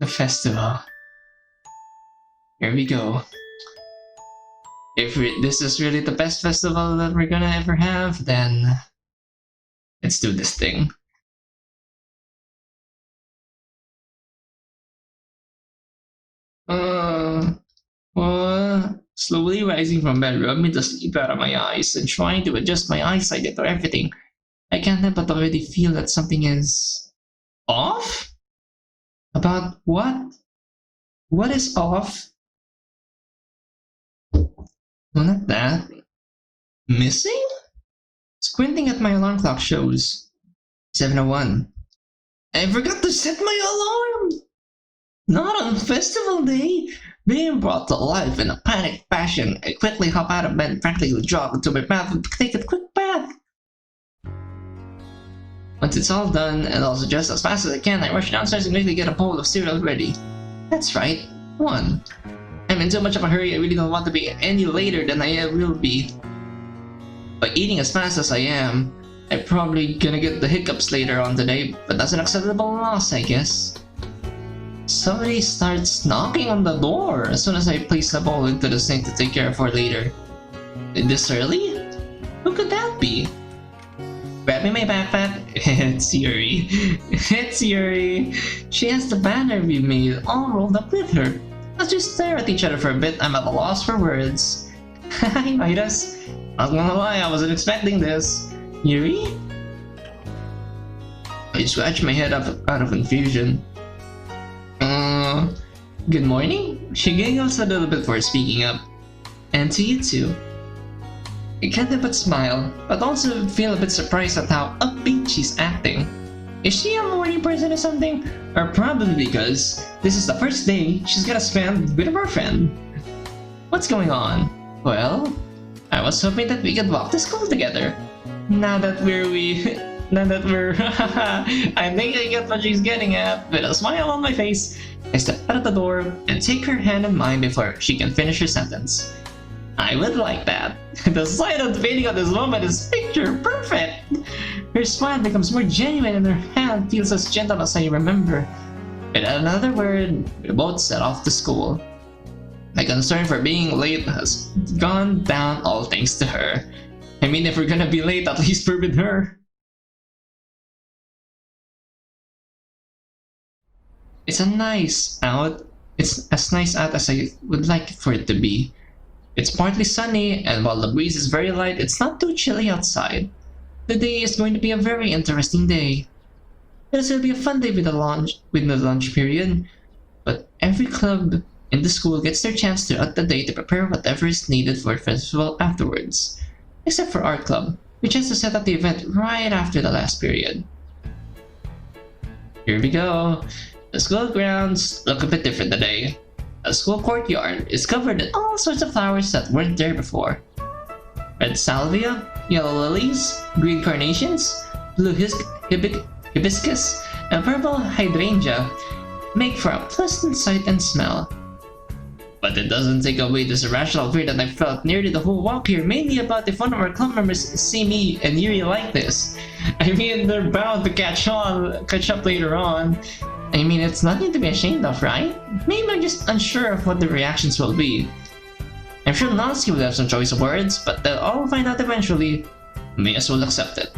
The festival. Here we go. If this is really the best festival that we're gonna ever have, then let's do this thing. Slowly rising from bed, rubbing the sleep out of my eyes and trying to adjust my eyesight to everything. I can't help but already feel that something is off? About what? What is off? Well, not that. Missing? Squinting at my alarm clock shows 7:01. I forgot to set my alarm! Not on festival day! Being brought to life in a panicked fashion, I quickly hop out of bed and practically jog into my bathroom to take a quick bath. Once it's all done, and also just as fast as I can, I rush downstairs and quickly get a bowl of cereal ready. That's right, 1. I'm in so much of a hurry I really don't want to be any later than I will be. By eating as fast as I am, I'm probably gonna get the hiccups later on today, but that's an acceptable loss, I guess. Somebody starts knocking on the door as soon as I place the bowl into the sink to take care of for later. This early? Who could that be? Grabbing my backpack, it's Yuri. It's Yuri. She has the banner we made all rolled up with her. Let's just stare at each other for a bit. I'm at a loss for words. Hi, Midas. Not gonna lie, I wasn't expecting this. Yuri? I scratched my head out of confusion. Good morning? She giggles a little bit before speaking up. And to you too. I can't help but smile, but also feel a bit surprised at how upbeat she's acting. Is she a morning person or something? Or probably because this is the first day she's gonna spend with her boyfriend. What's going on? Well, I was hoping that we could walk to school together. Now that we're I'm thinking I get what she's getting at. With a smile on my face, I step out of the door and take her hand in mine before she can finish her sentence. I would like that. The silent fading of this moment is picture perfect. Her smile becomes more genuine and her hand feels as gentle as I remember. Without another word, we both set off to school. My concern for being late has gone down all thanks to her. I mean, if we're gonna be late, at least we're with her. It's as nice out as I would like for it to be. It's partly sunny, and while the breeze is very light, it's not too chilly outside. Today is going to be a very interesting day. It'll still be a fun day with the lunch period, but every club in the school gets their chance throughout the day to prepare whatever is needed for the festival afterwards. Except for art club, which has to set up the event right after the last period. Here we go. The school grounds look a bit different today. The school courtyard is covered in all sorts of flowers that weren't there before. Red salvia, yellow lilies, green carnations, blue hibiscus, and purple hydrangea make for a pleasant sight and smell. But it doesn't take away this irrational fear that I felt nearly the whole walk here, mainly about if one of our club members see me and Yuri like this. I mean, they're bound to catch up later on. I mean, it's nothing to be ashamed of, right? Maybe I'm just unsure of what the reactions will be. I'm sure Nansky will have some choice of words, but they'll all find out eventually. May as well accept it.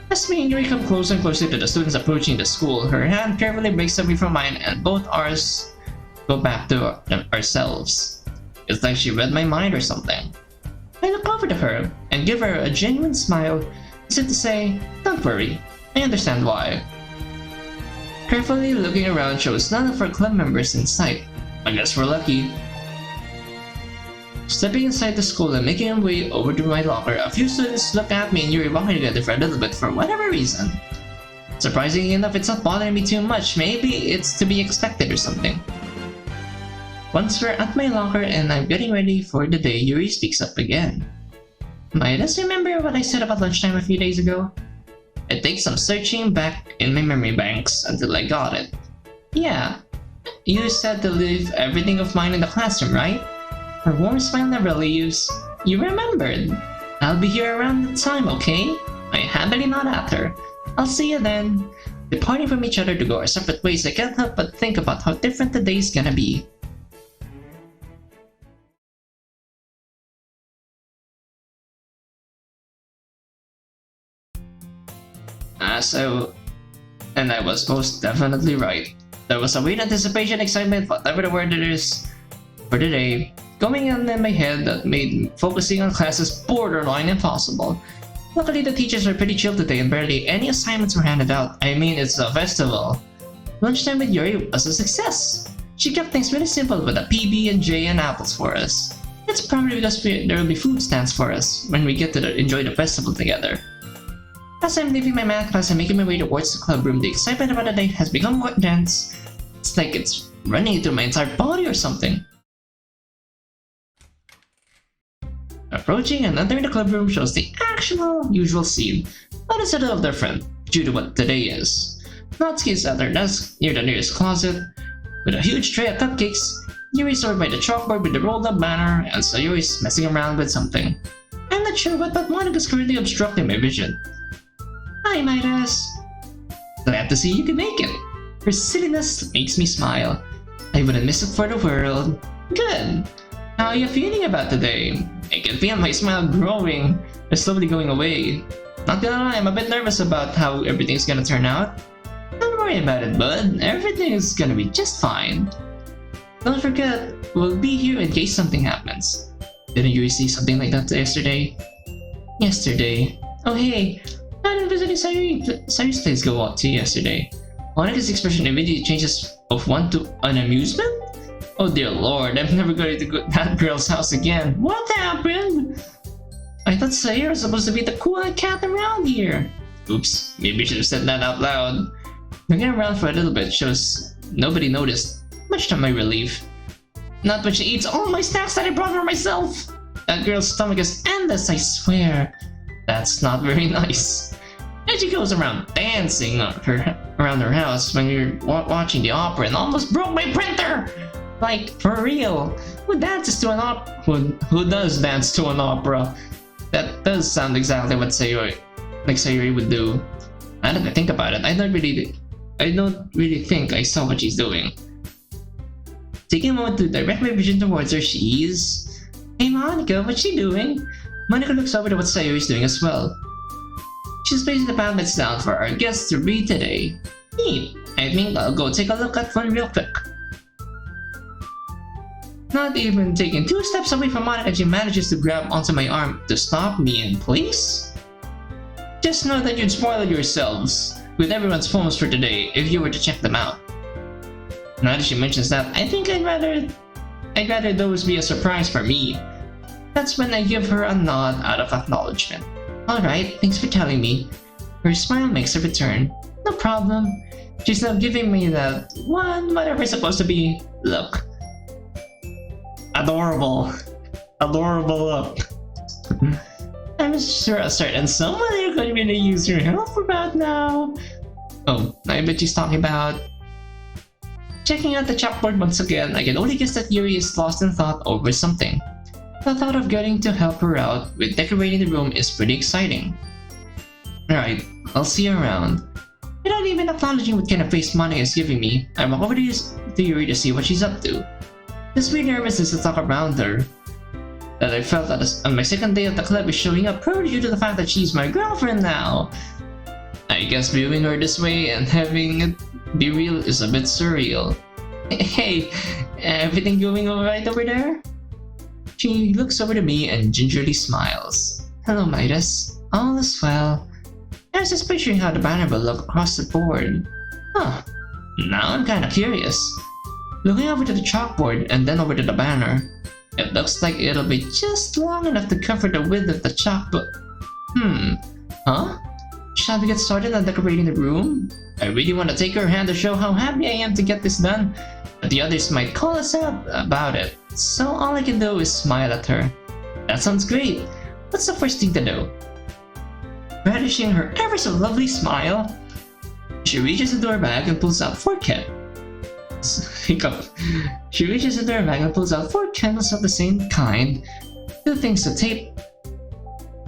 As me and Yuri come closer and closer to the students approaching the school, her hand carefully breaks away from mine and both ours go back to ourselves. It's like she read my mind or something. I look over to her and give her a genuine smile, as if to say, don't worry, I understand why. Carefully looking around shows none of our club members in sight. I guess we're lucky. Stepping inside the school and making my way over to my locker, a few students look at me and Yuri walking together for a little bit for whatever reason. Surprisingly enough, it's not bothering me too much. Maybe it's to be expected or something. Once we're at my locker and I'm getting ready for the day, Yuri speaks up again. Midas, remember what I said about lunchtime a few days ago? It takes some searching back in my memory banks until I got it. Yeah, you said to leave everything of mine in the classroom, right? Her warm smile never leaves. You remembered. I'll be here around the time, okay? I happily nod at her. I'll see you then. Departing from each other to go our separate ways, I can't help but think about how different the day's gonna be. And I was most definitely right. There was a weird anticipation, excitement, whatever the word it is, for the day, going on in my head that made focusing on classes borderline impossible. Luckily, the teachers were pretty chill today and barely any assignments were handed out. I mean, it's a festival. Lunchtime with Yuri was a success. She kept things really simple with a PB and J and apples for us. It's probably because there will be food stands for us when we get to enjoy the festival together. As I'm leaving my math class and making my way towards the club room, the excitement about the day has become more intense. It's like it's running through my entire body or something. Approaching and entering the club room shows the actual usual scene, but instead of different, due to what today is. Natsuki is at her desk near the nearest closet, with a huge tray of cupcakes. Yuri's over by the chalkboard with the rolled up banner, and Sayori's messing around with something. I'm not sure what, but Monika's currently obstructing my vision. Hi, Midas. Glad to see you can make it. Her silliness makes me smile. I wouldn't miss it for the world. Good. How are you feeling about today? I can feel my smile growing, but slowly going away. Not gonna lie, I'm a bit nervous about how everything's gonna turn out. Don't worry about it, bud. Everything is gonna be just fine. Don't forget, we'll be here in case something happens. Didn't you see something like that yesterday? Yesterday? Oh hey, how did visiting Sayuri's place go out to yesterday? Monika's expression immediately changes of one to an amusement? Oh dear lord, I'm never going to go to that girl's house again. What happened? I thought Sayuri was supposed to be the coolest cat around here. Oops, maybe I should have said that out loud. Looking around for a little bit shows nobody noticed, much to my relief. Not when she eats all my snacks that I brought her myself. That girl's stomach is endless, I swear. That's not very nice. And she goes around dancing around her house when we were watching the opera and almost broke my printer! Like, for real. Who dances to an opera? Who does dance to an opera? That does sound exactly what Sayuri would do. Now that I think about it, I don't really think I saw what she's doing. Taking a moment to direct my vision towards her, she's... Hey Monika, what's she doing? Monika looks over to what Sayuri's doing as well. She's placing the pamphlets down for our guests to read today. Neat. I think I'll go take a look at one real quick. Not even taking 2 steps away from Monika, she manages to grab onto my arm to stop me in place. Just know that you'd spoil yourselves with everyone's phones for today if you were to check them out. Now that she mentions that, I think I'd rather those be a surprise for me. That's when I give her a nod out of acknowledgement. Alright, thanks for telling me. Her smile makes a return. No problem. She's now giving me that whatever it's supposed to be, look. Adorable. Adorable look. I'm sure a certain someone you're going to use your help about now. Oh, I bet she's talking about... Checking out the chalkboard once again, I can only guess that Yuri is lost in thought over something. The thought of getting to help her out with decorating the room is pretty exciting. Alright, I'll see you around. Without even acknowledging what kind of face Monika is giving me, I walk over to Yuri to see what she's up to. This weird nervousness to talk around her that I felt on my second day at the club is showing up probably due to the fact that she's my girlfriend now. I guess viewing her this way and having it be real is a bit surreal. Hey, everything going alright over there? She looks over to me and gingerly smiles. Hello, Midas. All is well. I was just picturing how the banner will look across the board. Huh. Now I'm kinda curious. Looking over to the chalkboard and then over to the banner, it looks like it'll be just long enough to cover the width of the chalkboard. Huh? Shall we get started on decorating the room? I really want to take her hand to show how happy I am to get this done, but the others might call us out about it, so all I can do is smile at her. That sounds great. What's the first thing to do? Relishing her ever so lovely smile, she reaches into her bag and pulls out 4 She reaches into her bag and pulls out 4 candles of the same kind, 2 things to tape,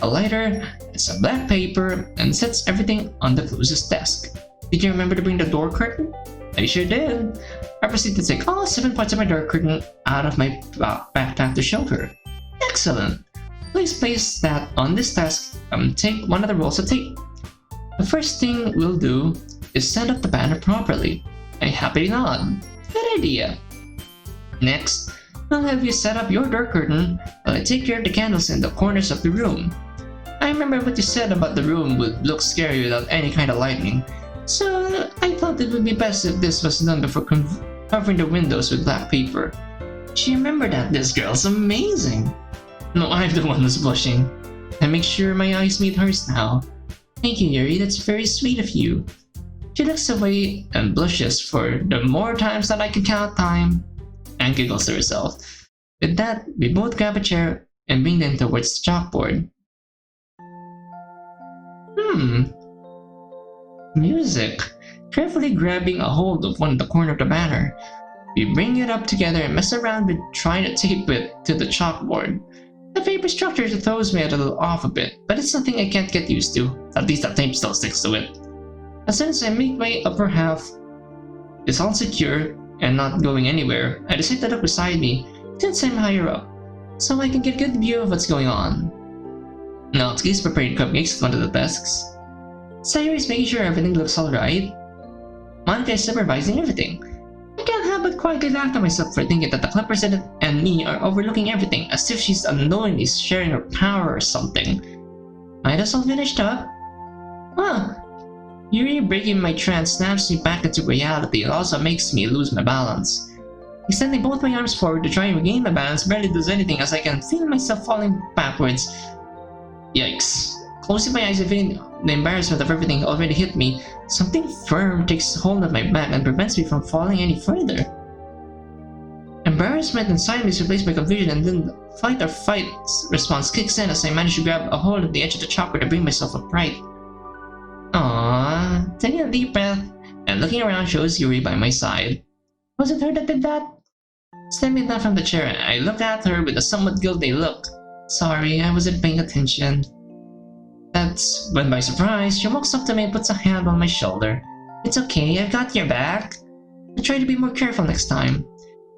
a lighter, and some black paper, and sets everything on the closest desk. Did you remember to bring the door curtain? I sure did. I proceeded to take all 7 parts of my door curtain out of my backpack to show her. Excellent. Please place that on this desk and take one of the rolls of tape. The first thing we'll do is set up the banner properly. I happily nod. Good idea. Next, I'll have you set up your door curtain while I take care of the candles in the corners of the room. I remember what you said about the room would look scary without any kind of lighting, so I thought it would be best if this was done before covering the windows with black paper. She remembered that. This girl's amazing. No, I'm the one who's blushing. I make sure my eyes meet hers now. Thank you, Yuri, that's very sweet of you. She looks away and blushes for the more times that I can count time, and giggles to herself. With that, we both grab a chair and bring them towards the chalkboard. Music. Carefully grabbing a hold of the corner of the banner, we bring it up together and mess around with trying to tape it to the chalkboard. The paper structure throws me a little off a bit, but it's something I can't get used to. At least the tape still sticks to it. As soon as I make my upper half is all secure and not going anywhere, I decide to look beside me since I'm higher up, so I can get a good view of what's going on. Natsuki's preparing cupcakes at one of the desks. Sayuri is making sure everything looks alright. Monika is supervising everything. I can't help but quietly laugh at myself for thinking that the Clippers and me are overlooking everything as if she's unknowingly sharing her power or something. Midas all finished up? Huh. Yuri breaking my trance snaps me back into reality and also makes me lose my balance. Extending both my arms forward to try and regain my balance barely does anything as I can feel myself falling backwards. Yikes. Closing my eyes and feeling the embarrassment of everything already hit me, something firm takes hold of my back and prevents me from falling any further. Embarrassment and silence replace my confusion, and then the fight or fight response kicks in as I manage to grab a hold of the edge of the chalkboard to bring myself upright. Aww. Taking a deep breath and looking around shows Yuri by my side. Was it her that did that? Stepping down from the chair, I look at her with a somewhat guilty look. Sorry, I wasn't paying attention. That's when, by surprise, she walks up to me and puts a hand on my shoulder. It's okay, I've got your back. I'll try to be more careful next time.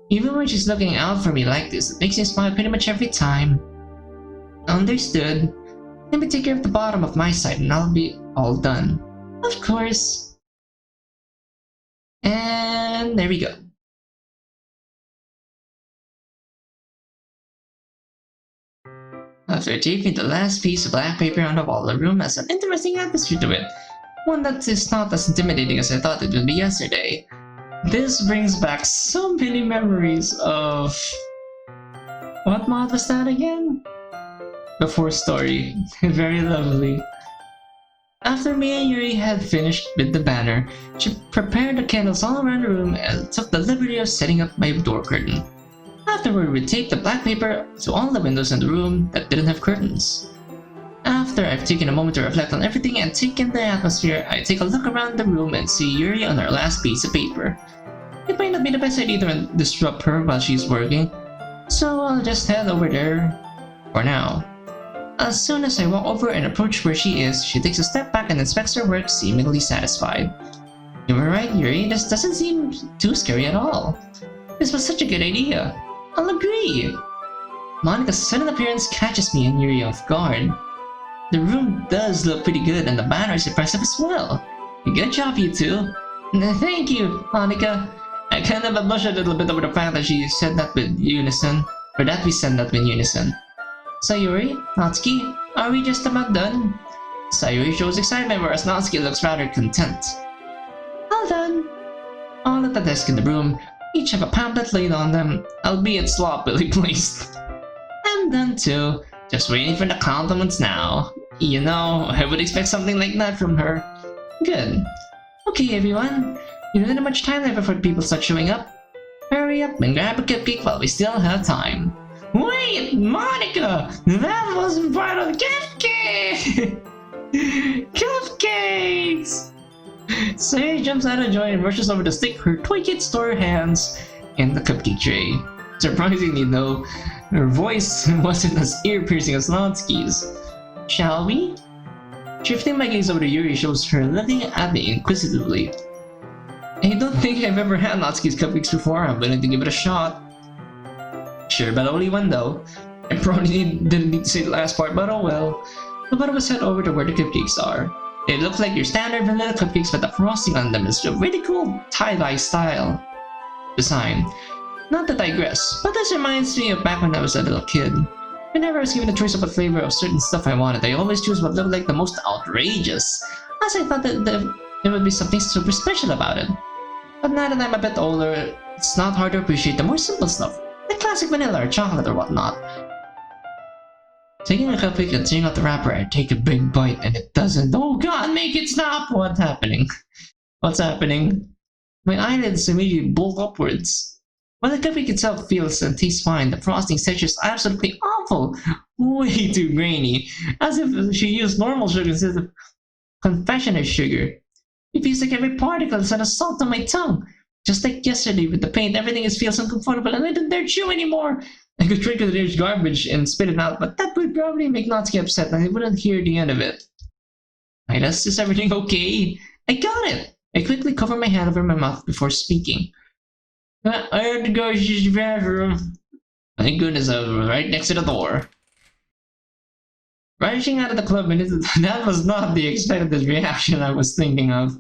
Even when she's looking out for me like this, it makes me smile pretty much every time. Understood. Let me take care of the bottom of my side and I'll be all done. Of course. And there we go. After taping the last piece of black paper on the wall, the room has an interesting atmosphere to it. One that is not as intimidating as I thought it would be yesterday. This brings back so many memories of... What mod was that again? The 4th story. Very lovely. After me and Yuri had finished with the banner, she prepared the candles all around the room and took the liberty of setting up my door curtain. Afterward, we taped the black paper to all the windows in the room that didn't have curtains. After I've taken a moment to reflect on everything and taken the atmosphere, I take a look around the room and see Yuri on her last piece of paper. It might not be the best idea to disrupt her while she's working, so I'll just head over there for now. As soon as I walk over and approach where she is, she takes a step back and inspects her work, seemingly satisfied. You were right, Yuri, this doesn't seem too scary at all. This was such a good idea. I'll agree. Monika's sudden appearance catches me and Yuri off guard. The room does look pretty good and the banner is impressive as well. Good job, you two. Thank you, Monika. I kind of blush a little bit over the fact that she said that with unison, or that we said that with unison. Sayuri, Natsuki, are we just about done? Sayuri shows excitement whereas Natsuki looks rather content. All done. All at the desk in the room, each have a pamphlet laid on them, albeit sloppily placed. I'm done too, just waiting for the compliments now. You know, I would expect something like that from her. Good. Okay everyone, you don't have much time left before people start showing up. Hurry up and grab a cupcake while we still have time. Wait, Monika! That wasn't part of the cupcake! Cupcakes! Sayuri jumps out of joy and rushes over to stick her toy kit store hands in the cupcake tray. Surprisingly though, her voice wasn't as ear-piercing as Natsuki's. Shall we? Shifting my gaze over to Yuri shows her looking at me inquisitively. I don't think I've ever had Natsuki's cupcakes before. I'm willing to give it a shot. Sure, but only one though. I probably didn't need to say the last part, but oh well. The both of us head over to where the cupcakes are. They look like your standard vanilla cupcakes, but the frosting on them is a really cool tie-dye style design. Not to digress, but this reminds me of back when I was a little kid. Whenever I was given the choice of a flavor of certain stuff I wanted, I always choose what looked like the most outrageous, as I thought that there would be something super special about it. But now that I'm a bit older, it's not hard to appreciate the more simple stuff, like classic vanilla or chocolate or whatnot. Taking a cupcake and tearing out the wrapper, I take a big bite and it doesn't. Oh god, make it stop! What's happening? What's happening? My eyelids immediately bolt upwards. While the cupcake itself feels and tastes fine, the frosting texture is absolutely awful! Way too grainy, as if she used normal sugar instead of confectioner sugar. It feels like every particle is an assault on my tongue. Just like yesterday with the paint, everything feels uncomfortable and I don't dare chew anymore. I could drink the nearest garbage and spit it out, but that would probably make Natsuki upset and I wouldn't hear the end of it. Midas, is everything okay? I got it! I quickly cover my hand over my mouth before speaking. I had to go to the bathroom. Thank goodness I was right next to the door. Rushing out of the club, that was not the expected reaction I was thinking of.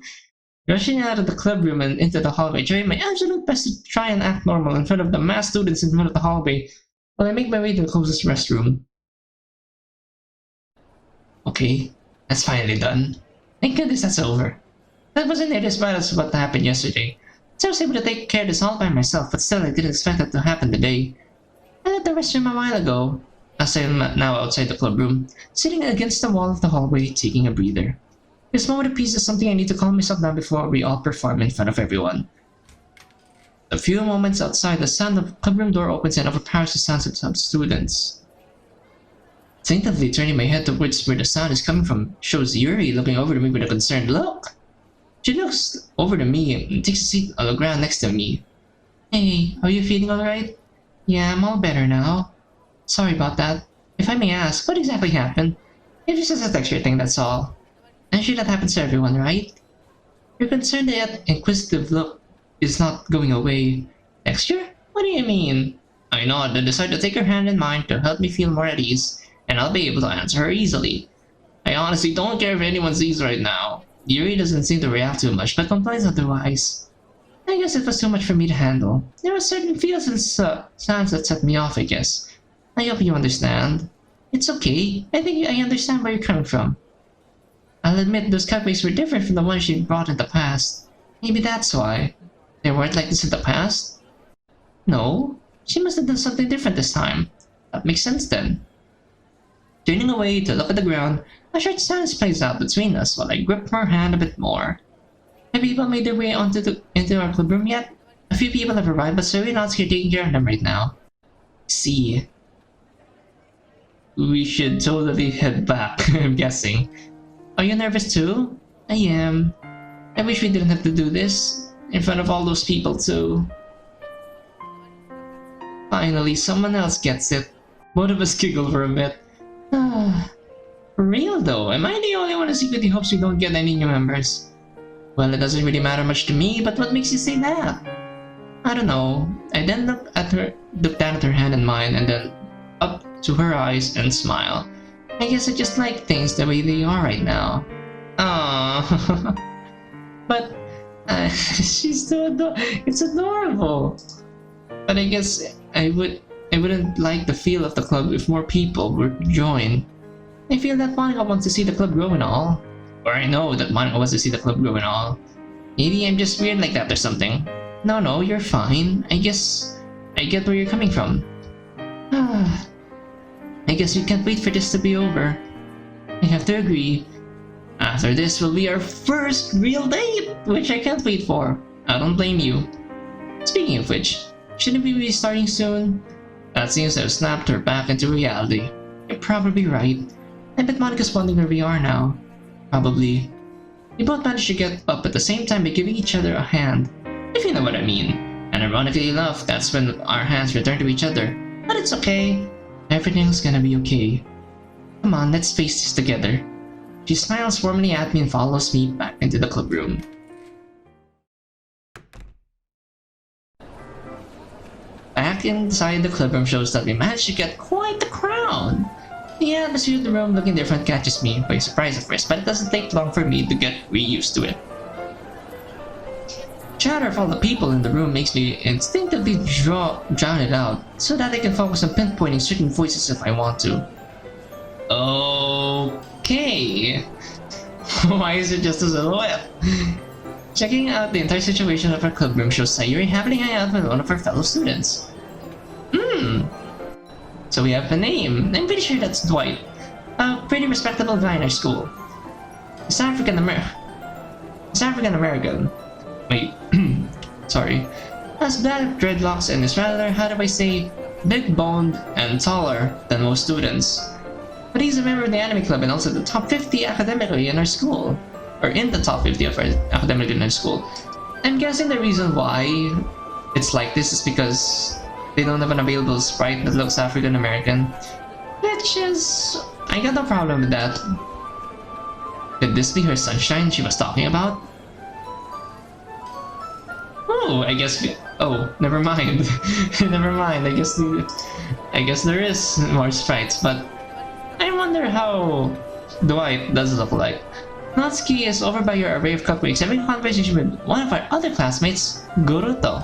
Rushing out of the club room and into the hallway, trying my absolute best to try and act normal in front of the mass students in front of the hallway, while I make my way to the closest restroom. Okay, that's finally done. Thank goodness that's over. That wasn't nearly as bad as what happened yesterday. So I was able to take care of this all by myself, but still I didn't expect that to happen today. I left the restroom a while ago, as I am now outside the club room, sitting against the wall of the hallway, taking a breather. This moment of peace is something I need to calm myself down before we all perform in front of everyone. A few moments outside, the sound of the clubroom door opens and overpowers the sounds of some students. Instinctively turning my head towards where the sound is coming from shows Yuri looking over to me with a concerned look. She looks over to me and takes a seat on the ground next to me. Hey, are you feeling alright? Yeah, I'm all better now. Sorry about that. If I may ask, what exactly happened? It was just a texture thing, that's all. I'm sure that happens to everyone, right? Your concerned yet inquisitive look is not going away. Texture? What do you mean? I nod and decide to take her hand in mine to help me feel more at ease, and I'll be able to answer her easily. I honestly don't care if anyone sees right now. Yuri doesn't seem to react too much, but complains otherwise. I guess it was too much for me to handle. There were certain feels and sounds that set me off, I guess. I hope you understand. It's okay. I think I understand where you're coming from. I'll admit those cupcakes were different from the ones she brought in the past. Maybe that's why. They weren't like this in the past? No. She must have done something different this time. That makes sense then. Turning away to look at the ground, a short silence plays out between us while I grip her hand a bit more. Have people made their way into our clubroom yet? A few people have arrived, but Sir Natsuki are taking care of them right now. See. We should totally head back, I'm guessing. Are you nervous too? I am. I wish we didn't have to do this. In front of all those people too. Finally, someone else gets it. Both of us giggle for a bit. For real though, am I the only one who secretly hopes we don't get any new members? Well, it doesn't really matter much to me, but what makes you say that? I don't know. I then looked down at her hand in mine, and then up to her eyes and smile. I guess I just like things the way they are right now. Aww. But she's so it's adorable. But I guess I wouldn't like the feel of the club if more people were to join. I feel that Monica wants to see the club grow and all. Or I know that Monica wants to see the club grow and all. Maybe I'm just weird like that or something. No, you're fine. I guess I get where you're coming from. I guess we can't wait for this to be over. I have to agree. After this will be our first real date, which I can't wait for. I don't blame you. Speaking of which, shouldn't we be starting soon? That seems to have snapped her back into reality. You're probably right. I bet Monica's wondering where we are now. Probably. We both managed to get up at the same time by giving each other a hand, if you know what I mean. And ironically enough, that's when our hands return to each other. But it's okay. Everything's gonna be okay. Come on, let's face this together. She smiles warmly at me and follows me back into the club room. Back inside the club room shows that we managed to get quite the crowd. The atmosphere of the room looking different catches me by surprise at first, but it doesn't take long for me to get used to it. Chatter of all the people in the room makes me instinctively drown it out, so that I can focus on pinpointing certain voices if I want to. Okay. Why is it just a silhouette? Checking out the entire situation of our club room shows Sayuri happily hanging out with one of her fellow students. So we have a name. I'm pretty sure that's Dwight. A pretty respectable guy in our school. He's African American. Wait, sorry. Has black dreadlocks and is rather, how do I say, big boned and taller than most students. But he's a member of the anime club and also the top 50 academically in our school. Or in the top 50 of our academically in our school. I'm guessing the reason why it's like this is because they don't have an available sprite that looks African American. Which is... I got no problem with that. Could this be her sunshine she was talking about? Oh, I guess... Oh, never mind. Never mind, I guess there is more sprites, but... I wonder how Dwight does look like. Natsuki is over by your array of cupcakes having a conversation with one of our other classmates, Guruto.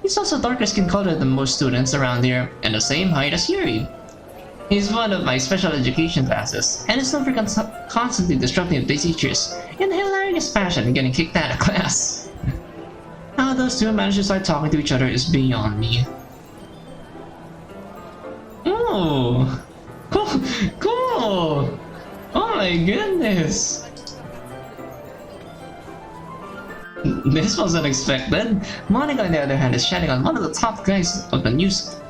He's also darker skin color than most students around here, and the same height as Yuri. He's one of my special education classes, and is known for constantly disrupting the teachers in a hilarious fashion and getting kicked out of class. How those two managed to start talking to each other is beyond me. Oh, cool! Oh my goodness! This was unexpected. Monica, on the other hand, is chatting on one of the top guys of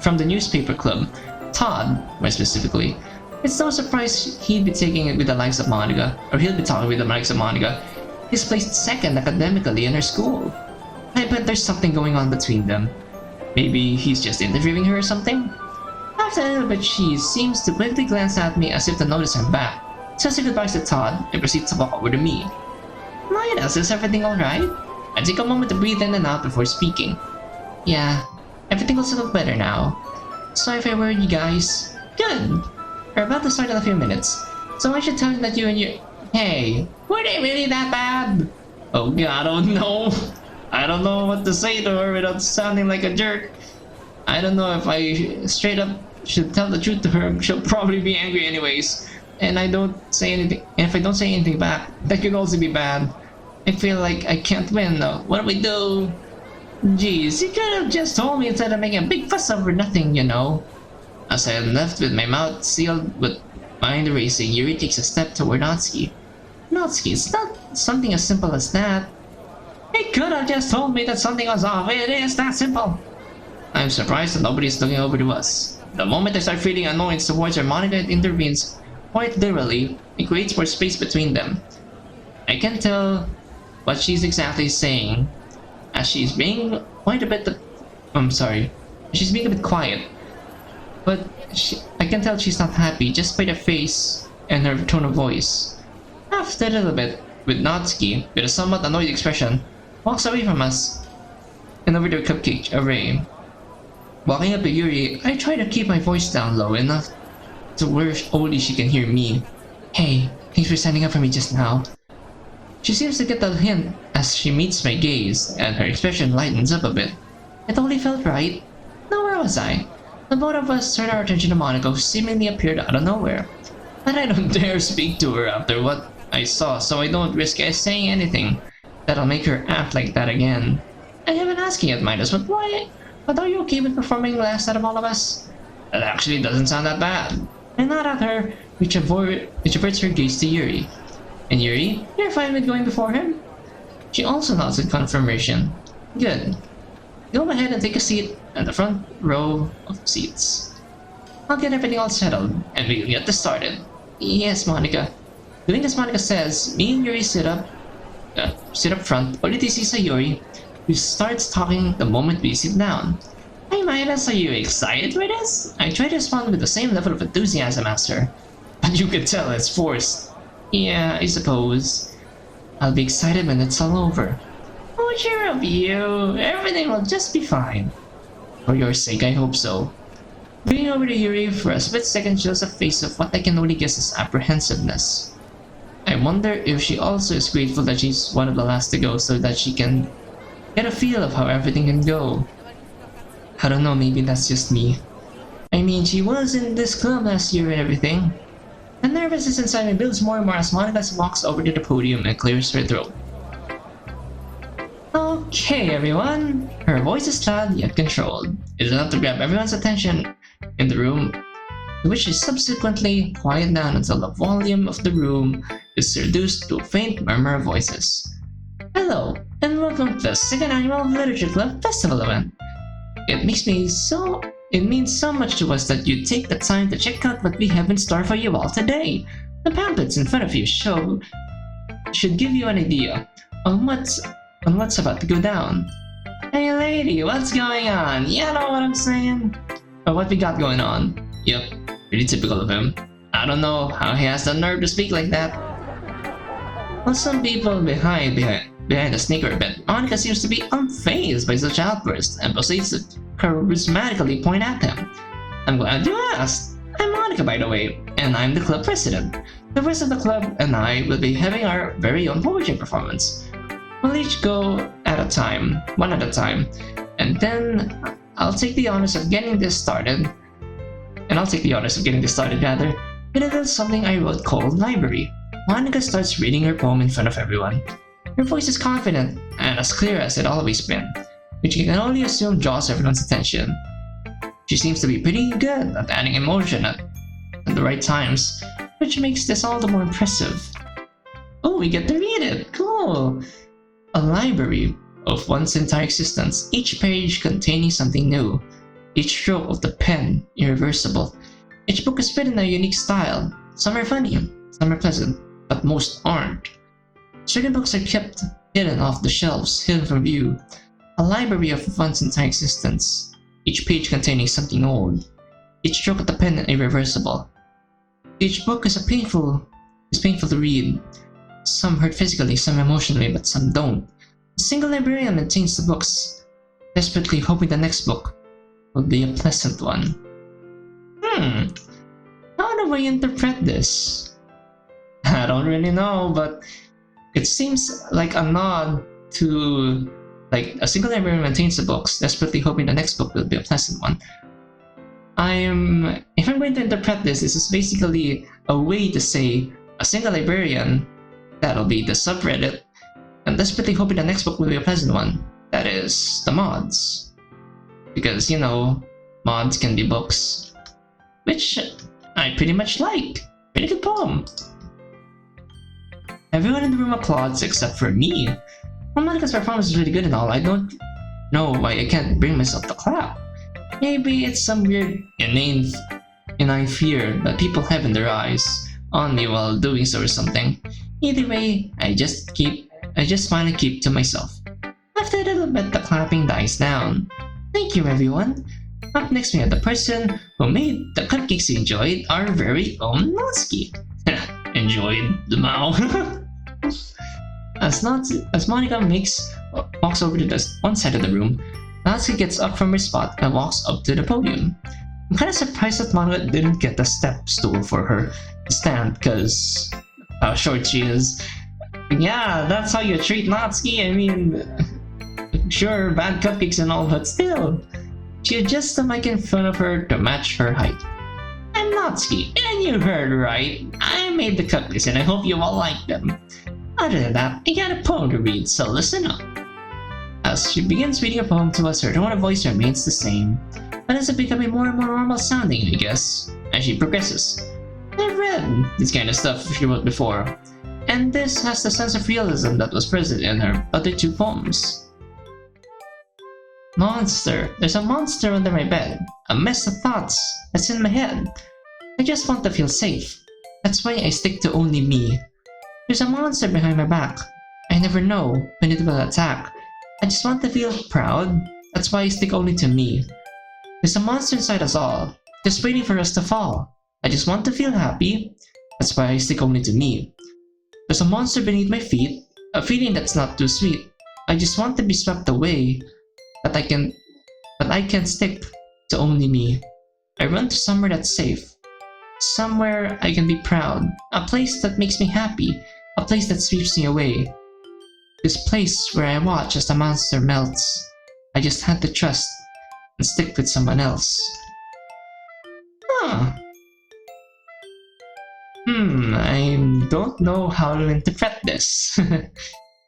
from the newspaper club, Todd, more specifically. It's no surprise he'd be taking it with the likes of Monica, or he'll be talking with the likes of Monica. He's placed second academically in her school. I bet there's something going on between them. Maybe he's just interviewing her or something? After a little bit, she seems to quickly glance at me as if to notice I'm back. Says her goodbyes to Todd and proceeds to walk over to me. Midas, is everything alright? I take a moment to breathe in and out before speaking. Yeah, everything looks a little better now. Sorry if I worried you guys. Good! We're about to start in a few minutes, so I should tell you that you and your... Hey, were they really that bad? Oh god, oh no! I don't know what to say to her without sounding like a jerk. I don't know if I straight up should tell the truth to her. She'll probably be angry anyways. And I don't say anything. And if I don't say anything back, that could also be bad. I feel like I can't win though. What do we do? Jeez, you could have just told me instead of making a big fuss over nothing, you know. As I am left with my mouth sealed with mind erasing, Yuri takes a step toward Natsuki. Natsuki, it's not something as simple as that. You could have just told me that something was off. It is that simple. I'm surprised that nobody's looking over to us. The moment I start feeling annoyance towards her, Monica intervenes quite literally and creates more space between them. I can tell what she's exactly saying, as she's being quite a bit... she's being a bit quiet. But I can tell she's not happy just by the face and her tone of voice. After a little bit, with Natsuki, with a somewhat annoyed expression, walks away from us and over to the cupcake array. Walking up to Yuri, I try to keep my voice down low enough to where only she can hear me. Hey, thanks for standing up for me just now. She seems to get the hint as she meets my gaze, and her expression lightens up a bit. It only felt right. Now where was I? The both of us turned our attention to Monica, who seemingly appeared out of nowhere. But I don't dare speak to her after what I saw, so I don't risk saying anything that'll make her act like that again. I have been asking at Midas, but why? But are you okay with performing last out of all of us? That actually doesn't sound that bad. I nod at her, which averts her gaze to Yuri. And Yuri, you're fine with going before him? She also nods in confirmation. Good. Go ahead and take a seat at the front row of seats. I'll get everything all settled, and we'll get this started. Yes, Monica. Doing as Monica says, me and Yuri sit up front, only to see Sayuri, who starts talking the moment we sit down. Hey Midas, are you excited for this? I try to respond with the same level of enthusiasm as her, but you could tell it's forced. Yeah, I suppose. I'll be excited when it's all over. Oh, cheer up, you. Everything will just be fine. For your sake, I hope so. Bringing over to Yuri for a split second shows a face of what I can only guess is apprehensiveness. I wonder if she also is grateful that she's one of the last to go so that she can get a feel of how everything can go. I don't know, maybe that's just me. I mean, she was in this club last year and everything. The nervousness inside me builds more and more as Monica walks over to the podium and clears her throat. Okay, everyone. Her voice is loud yet controlled. It's enough to grab everyone's attention in the room, which she subsequently quiet down until the volume of the room is reduced to a faint murmur of voices. Hello, and welcome to the second annual Literature Club Festival event. It means so much to us that you take the time to check out what we have in store for you all today. The pamphlets in front of you should give you an idea on what's about to go down. Hey lady, what's going on? You know what I'm saying? Or what we got going on. Yep, pretty typical of him. I don't know how he has the nerve to speak like that. While some people behind the sneaker bed, Monica seems to be unfazed by such outbursts and proceeds to charismatically point at him. I'm glad you asked. I'm Monica, by the way, and I'm the club president. The rest of the club and I will be having our very own poetry performance. We'll each go one at a time, and then I'll take the honors of getting this started rather, with a little something I wrote called Library. Monica starts reading her poem in front of everyone. Her voice is confident and as clear as it always been, which you can only assume draws everyone's attention. She seems to be pretty good at adding emotion at the right times, which makes this all the more impressive. Oh, we get to read it! Cool! A library of one's entire existence, each page containing something new, each stroke of the pen irreversible. Each book is written in a unique style. Some are funny, some are pleasant, but most aren't. Certain books are kept hidden off the shelves, hidden from view. A library of one's entire existence, each page containing something old, each stroke of the pen irreversible. Each book is painful to read. Some hurt physically, some emotionally, but some don't. A single librarian maintains the books, desperately hoping the next book will be a pleasant one. How do I interpret this? I don't really know, but it seems like a nod to a single librarian maintains the books, desperately hoping the next book will be a pleasant one. If I'm going to interpret this is basically a way to say a single librarian, that'll be the subreddit, and desperately hoping the next book will be a pleasant one, that is the mods. Because, you know, mods can be books, which I pretty much like. Pretty good poem. Everyone in the room applauds except for me. Well, Monica's performance is really good and all. I don't know why I can't bring myself to clap. Maybe it's some weird inane fear that people have in their eyes on me while doing so or something. Either way, I just smile and keep to myself. After a little bit, the clapping dies down. Thank you, everyone. Up next, we have the person who made the cupcakes you enjoyed, our very own Natsuki. Enjoyed the mouth. As Monica walks over to one side of the room, Natsuki gets up from her spot and walks up to the podium. I'm kind of surprised that Monica didn't get a step stool for her to stand because how short she is. Yeah, that's how you treat Natsuki. I mean, sure, bad cupcakes and all, but still. She adjusts the mic in front of her to match her height. I'm Natsuki, and you heard right. I made the cupcakes and I hope you all like them. Other than that, I got a poem to read, so listen up. As she begins reading a poem to us, her tone of voice remains the same, but it's becoming more and more normal sounding, I guess, as she progresses. I've read this kind of stuff she wrote before, and this has the sense of realism that was present in her other two poems. Monster. There's a monster under my bed. A mess of thoughts that's in my head. I just want to feel safe. That's why I stick to only me. There's a monster behind my back. I never know when it will attack. I just want to feel proud. That's why I stick only to me. There's a monster inside us all, just waiting for us to fall. I just want to feel happy. That's why I stick only to me. There's a monster beneath my feet, a feeling that's not too sweet. I just want to be swept away, but I can stick to only me. I run to somewhere that's safe, somewhere I can be proud, a place that makes me happy, a place that sweeps me away. This place where I watch as the monster melts. I just had to trust and stick with someone else. Huh. I don't know how to interpret this.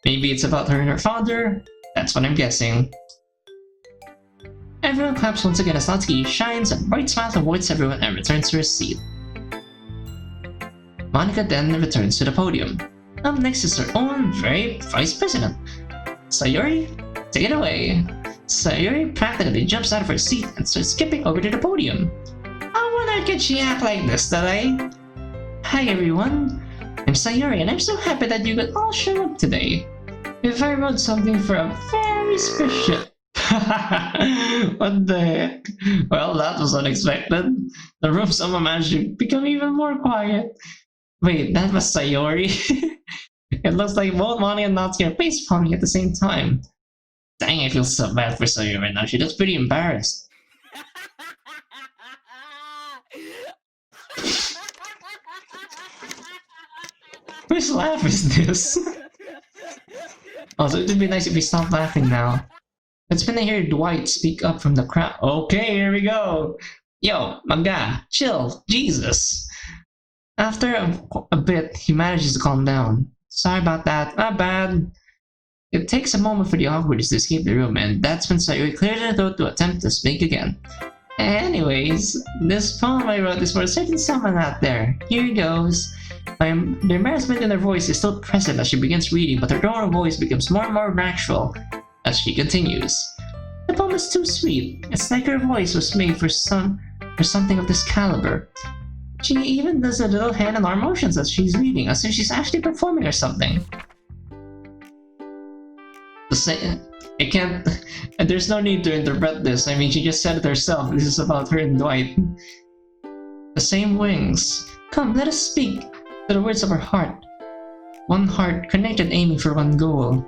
Maybe it's about her and her father? That's what I'm guessing. Everyone claps once again as Natsuki shines a bright smile towards everyone and returns to her seat. Monika then returns to the podium. Up next is her own very vice president. Sayuri, take it away. Sayuri practically jumps out of her seat and starts skipping over to the podium. I wonder can she act like this today? Hi everyone, I'm Sayuri and I'm so happy that you could all show up today. If I wrote something for a very special... What the heck? Well, that was unexpected. The room somehow managed to become even more quiet. Wait, that was Sayuri? It looks like both Monika and Natsuki are face palming at the same time. Dang, I feel so bad for Sayuri right now. She looks pretty embarrassed. Whose laugh is this? Also, it'd be nice if we stopped laughing now. It's when I hear Dwight speak up from the crowd. Okay, here we go. Yo, my guy, chill, Jesus. After a bit, he manages to calm down. Sorry about that, not bad. It takes a moment for the awkwardness to escape the room, and that's when Sayuri clears her throat to attempt to speak again. Anyways, this poem I wrote is for a certain someone out there. Here goes. The embarrassment in her voice is still present as she begins reading, but her tone of voice becomes more and more natural as she continues. The poem is too sweet. It's like her voice was made for something of this caliber. She even does a little hand and arm motions as she's reading, as if she's actually performing or something. There's no need to interpret this. I mean, she just said it herself. This is about her and Dwight. The same wings. Come, let us speak to the words of our heart. One heart connected, aiming for one goal.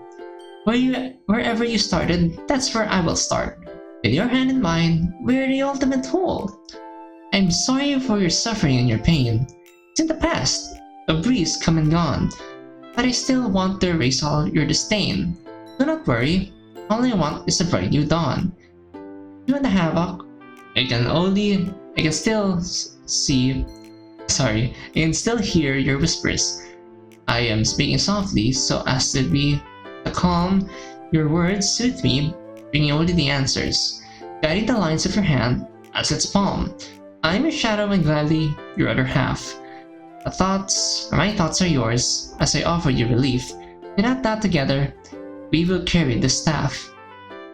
Wherever you started, that's where I will start. With your hand in mine, we're the ultimate whole. I'm sorry for your suffering and your pain. It's in the past, a breeze come and gone, but I still want to erase all your disdain. Do not worry, all I want is a bright new dawn. You in the havoc, I can still hear your whispers. I am speaking softly so as to be calm. Your words soothe me, bringing only the answers, guiding the lines of your hand as its palm. I am your shadow and gladly your other half. My thoughts are yours as I offer you relief. And at that together, we will carry the staff,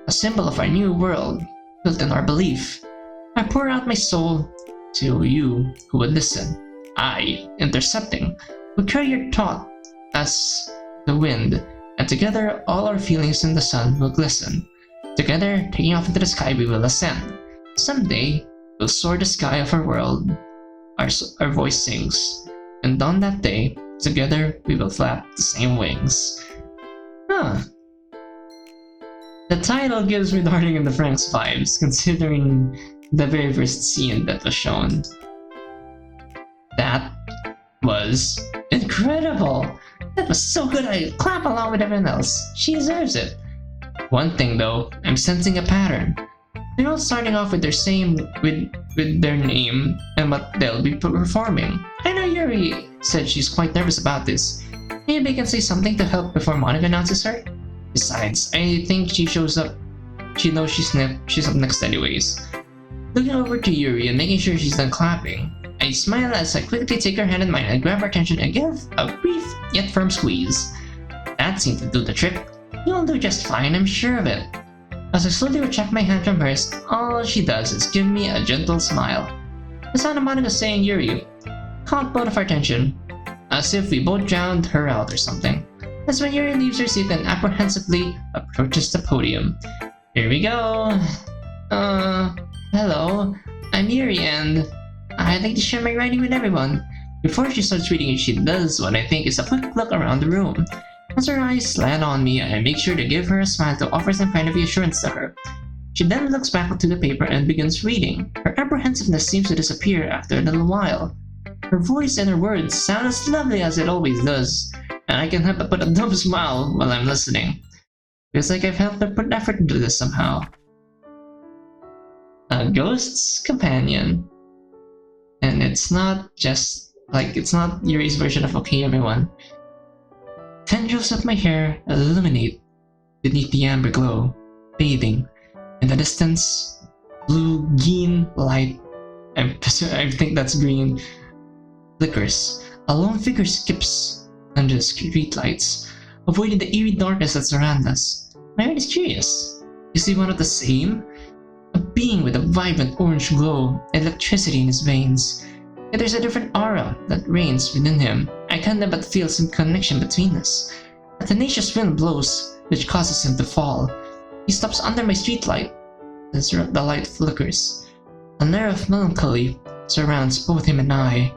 a symbol of our new world, built in our belief. I pour out my soul to you who would listen. I, intercepting, will carry your thought as the wind, and together all our feelings in the sun will glisten. Together, taking off into the sky, we will ascend. Someday, we'll soar the sky of our world. Our voice sings, and on that day, together we will flap the same wings. The title gives me Darling in the Franxx vibes, considering the very first scene that was shown. That was incredible! That was so good, I clap along with everyone else. She deserves it. One thing though, I'm sensing a pattern. They're all starting off with their name and what they'll be performing. I know Yuri said she's quite nervous about this. Maybe I can say something to help before Monika announces her? Besides, I think she knows she's up next anyways. Looking over to Yuri and making sure she's done clapping, I smile as I quickly take her hand in mine and grab her attention and give a brief yet firm squeeze. That seemed to do the trick. You'll do just fine, I'm sure of it. As I slowly retract my hand from hers, all she does is give me a gentle smile. The sound of Monika saying Yuri caught both of our attention, as if we both drowned her out or something. That's when Yuri leaves her seat and apprehensively approaches the podium. Here we go. Hello, I'm Yuri and I'd like to share my writing with everyone. Before she starts reading, she does what I think is a quick look around the room. As her eyes land on me, I make sure to give her a smile to offer some kind of reassurance to her. She then looks back to the paper and begins reading. Her apprehensiveness seems to disappear after a little while. Her voice and her words sound as lovely as it always does, and I can help but put a dumb smile while I'm listening. Feels like I've helped her put effort into this somehow. A ghost's companion. And it's not Yuri's version of okay everyone. Tendrils of my hair illuminate beneath the amber glow, bathing. In the distance, blue-green light, I think that's green, flickers. A lone figure skips under the streetlights, avoiding the eerie darkness that surrounds us. My heart is curious. Is he one of the same? A being with a vibrant orange glow, electricity in his veins. Yet there's a different aura that reigns within him. I can't help but feel some connection between us. A tenacious wind blows, which causes him to fall. He stops under my streetlight. The light flickers. An air of melancholy surrounds both him and I.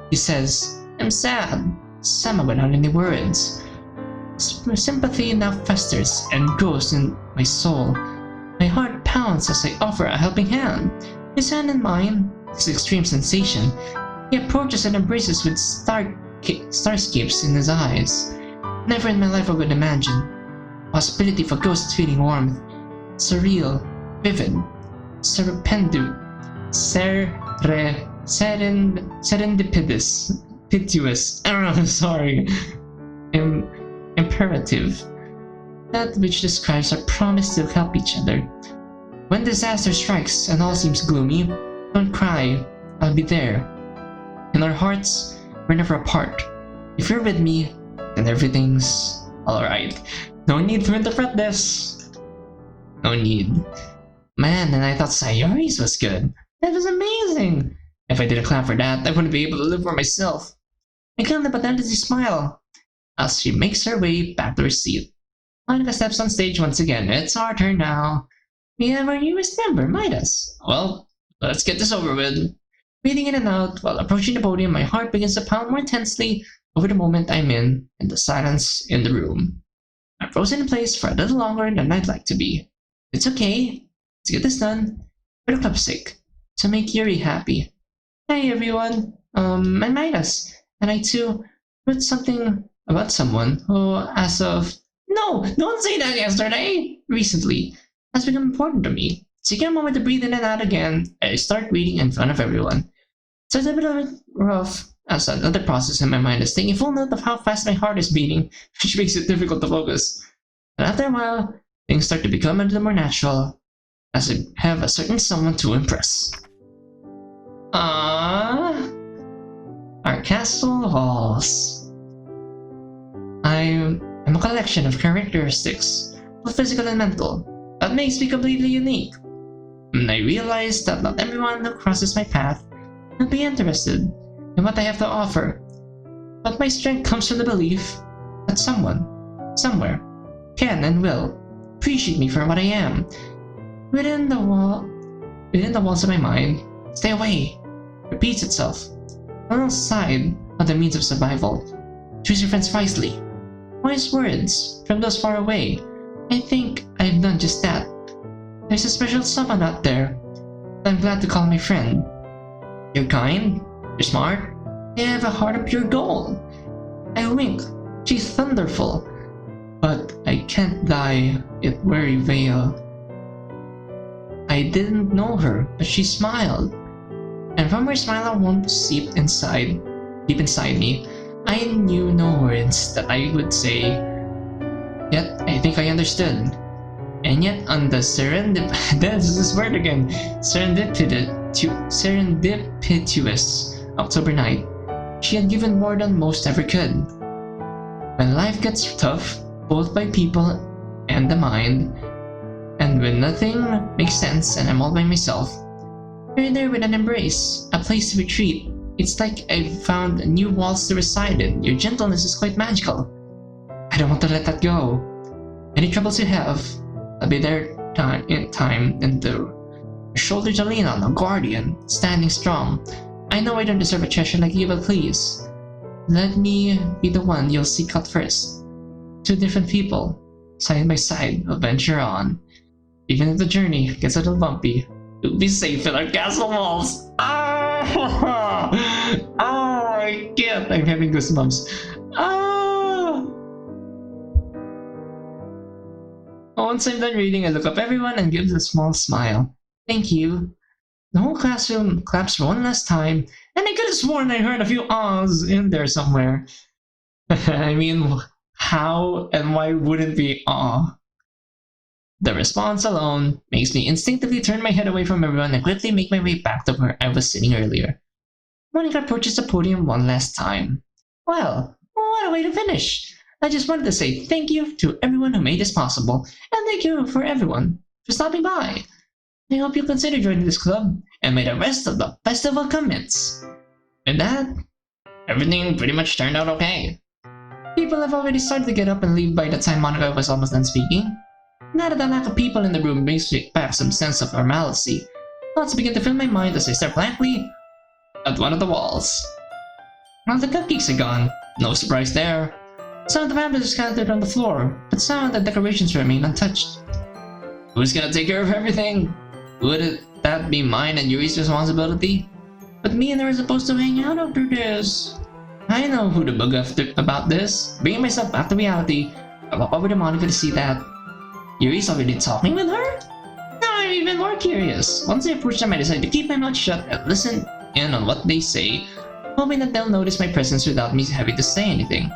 He says, "I'm sad," somehow without any words. Sympathy now festers and grows in my soul. My heart pounds as I offer a helping hand. His hand in mine, this extreme sensation. He approaches and embraces with starscapes in his eyes. Never in my life I would imagine. Possibility for ghosts feeling warmth. Surreal, vivid, serendipitous, I don't know, I'm sorry. Imperative. That which describes our promise to help each other. When disaster strikes and all seems gloomy, don't cry, I'll be there. In our hearts, we're never apart. If you're with me, then everything's alright. No need to interpret this. No need. Man, and I thought Sayori's was good. That was amazing. If I didn't clap for that, I wouldn't be able to live for myself. I can't let but empty smile as she makes her way back to her seat. Monica steps on stage once again. It's our turn now. We have our newest member, Midas. Well, let's get this over with. Breathing in and out while approaching the podium, my heart begins to pound more intensely over the moment I'm in and the silence in the room. I'm frozen in place for a little longer than I'd like to be. It's okay. Let's get this done. For the club's sake. To make Yuri happy. Hey everyone. I'm Midas. And I too wrote something about someone who, as of... No! Don't say that yesterday! Recently has become important to me. Taking a moment to breathe in and out again, I start reading in front of everyone. So it's a bit rough as another process in my mind is taking full note of how fast my heart is beating, which makes it difficult to focus. But after a while, things start to become a little more natural, as I have a certain someone to impress. Our castle halls. I'm a collection of characteristics, both physical and mental, that makes me completely unique. And I realize that not everyone who crosses my path will be interested in what I have to offer. But my strength comes from the belief that someone, somewhere, can and will appreciate me for what I am. Within the walls of my mind, stay away, repeats itself. Alongside of the means of survival, choose your friends wisely. Wise words from those far away. I think I've done just that. There's a special someone out there that I'm glad to call my friend. You're kind, you're smart, you have a heart of pure gold. I wink, she's thunderful, but I can't dye it weary veil. I didn't know her, but she smiled. And from her smile warmth seeped inside, deep inside me, I knew no words that I would say, yet I think I understood. And yet on the that's this word again, serendipitous October night, she had given more than most ever could. When life gets tough, both by people and the mind, and when nothing makes sense and I'm all by myself, you're there with an embrace, a place to retreat. It's like I've found new walls to reside in. Your gentleness is quite magical. I don't want to let that go. Any troubles you have, I'll be there in time and the shoulder to lean on, a guardian, standing strong. I know I don't deserve a treasure like you, but please, let me be the one you'll seek out first. Two different people, side by side, will venture on. Even if the journey gets a little bumpy, we'll be safe in our castle walls. Ah! Oh, I can't. I'm having goosebumps. Ah! Once I'm done reading, I look up everyone and give a small smile. Thank you. The whole classroom claps for one last time, and I could have sworn I heard a few ahs in there somewhere. I mean, how and why wouldn't be ah? The response alone makes me instinctively turn my head away from everyone and quickly make my way back to where I was sitting earlier. Monica approaches the podium one last time. Well, what a way to finish! I just wanted to say thank you to everyone who made this possible, and thank you for everyone for stopping by. I hope you'll consider joining this club, and may the rest of the festival commence. With that, everything pretty much turned out okay. People have already started to get up and leave by the time Monica was almost done speaking. Now that the lack of people in the room brings back some sense of normalcy, thoughts begin to fill my mind as I stare blankly at one of the walls. Well, the cupcakes are gone. No surprise there. Some of the pamphlets are scattered on the floor, but some of the decorations remain untouched. Who's gonna take care of everything? Would that be mine and Yuri's responsibility? But me and her are supposed to hang out after this. I know who to bug about this. Bringing myself back to reality, I walk over to Monica to see that Yuri's already talking with her? Now I'm even more curious. Once I approach them, I decide to keep my mouth shut and listen in on what they say, hoping that they'll notice my presence without me having to say anything.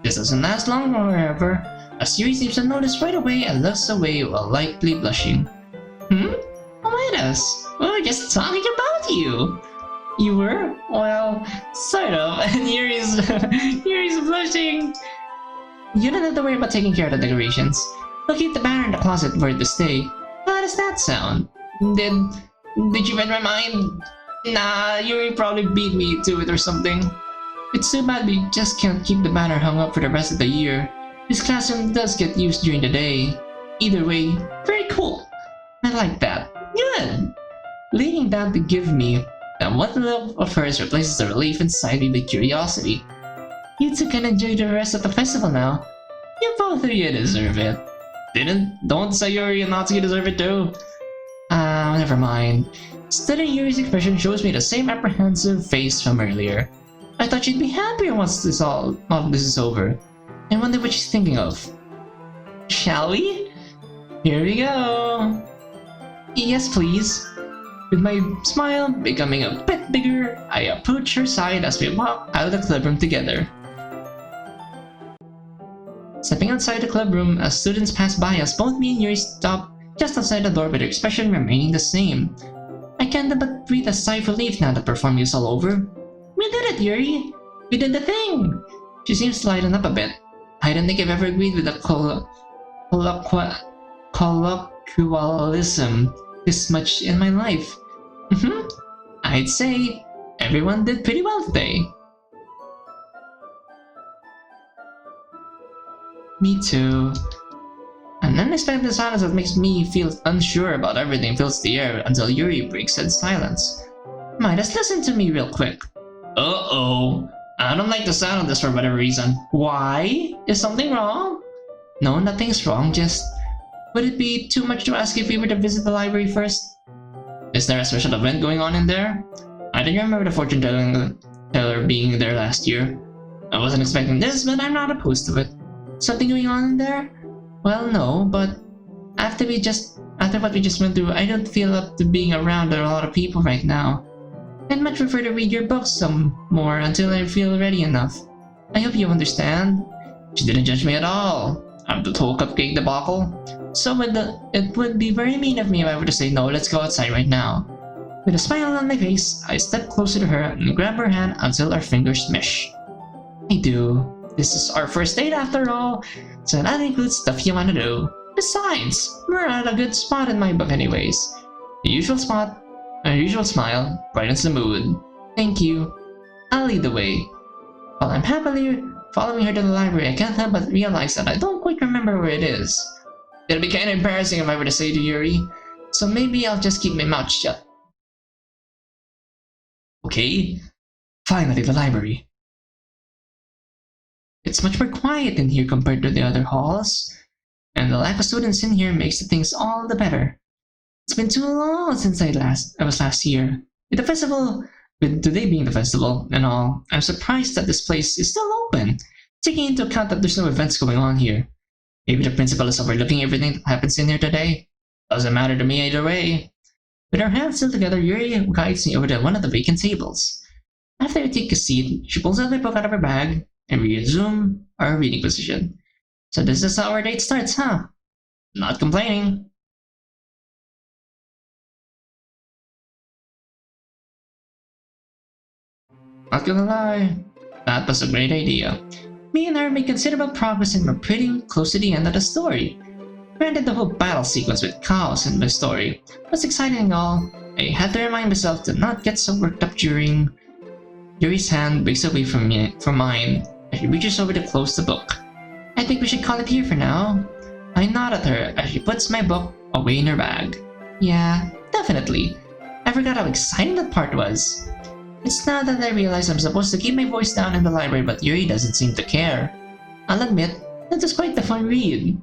This doesn't last long, however, as Yuri seems to notice right away and looks away while lightly blushing. Midas, we were just talking about you. You were? Well, sort of, and Yuri's blushing. You don't have to worry about taking care of the decorations. We'll keep the banner in the closet for it to stay. How does that sound? Did you read my mind? Nah, Yuri probably beat me to it or something. It's too bad we just can't keep the banner hung up for the rest of the year. This classroom does get used during the day. Either way, very cool. I like that. Good! Leaning down to give me that one look of hers replaces the relief inside me with curiosity. You two can enjoy the rest of the festival now. You both of you deserve it. Don't say Yuri and Natsuki deserve it too. Never mind. Studying Yuri's expression shows me the same apprehensive face from earlier. I thought she'd be happier once all this is over. I wonder what she's thinking of. Shall we? Here we go. Yes, please. With my smile becoming a bit bigger, I approach her side as we walk out of the clubroom together. Stepping outside the clubroom as students pass by us, both me and Yuri stop just outside the door with her expression remaining the same. I can't but breathe a sigh of relief now that performance is all over. We did it, Yuri! We did the thing! She seems to lighten up a bit. I don't think I've ever agreed with a colloquialism this much in my life. I'd say everyone did pretty well today. Me too. An unexpected silence that makes me feel unsure about everything fills the air until Yuri breaks that silence. Midas, listen to me real quick. Uh-oh. I don't like the sound of this for whatever reason. Why? Is something wrong? No, nothing's wrong, just... Would it be too much to ask if we were to visit the library first? Is there a special event going on in there? I didn't remember the fortune teller being there last year. I wasn't expecting this, but I'm not opposed to it. Something going on in there? Well, no, but after what we just went through, I don't feel up to being around a lot of people right now. I'd much prefer to read your books some more until I feel ready enough. I hope you understand. She didn't judge me at all. I'm the whole cupcake debacle. So it would be very mean of me if I were to say no, let's go outside right now. With a smile on my face, I step closer to her and grab her hand until our fingers mesh. I do. This is our first date after all, so that includes stuff you wanna do. Besides, we're at a good spot in my book anyways. The usual spot, our usual smile, brightens the mood. Thank you. I'll lead the way. While I'm happily following her to the library, I can't help but realize that I don't quite remember where it is. It'll be kinda embarrassing if I were to say to Yuri, so maybe I'll just keep my mouth shut. Okay, finally the library. It's much more quiet in here compared to the other halls, and the lack of students in here makes the things all the better. It's been too long since I was last here. With the festival, with today being the festival and all, I'm surprised that this place is still open, taking into account that there's no events going on here. Maybe the principal is overlooking everything that happens in here today. Doesn't matter to me either way. With our hands still together, Yuri guides me over to one of the vacant tables. After I take a seat, she pulls out my book out of her bag, and we resume our reading position. So this is how our date starts, huh? Not complaining. Not gonna lie, that was a great idea. Me and her made considerable progress and we're pretty close to the end of the story. Granted, the whole battle sequence with chaos in the story was exciting and all. I had to remind myself to not get so worked up during. Yuri's hand breaks away from mine as she reaches over to close the book. I think we should call it here for now. I nod at her as she puts my book away in her bag. Yeah, definitely. I forgot how exciting that part was. It's now that I realize I'm supposed to keep my voice down in the library, but Yuri doesn't seem to care. I'll admit, that was quite the fun read.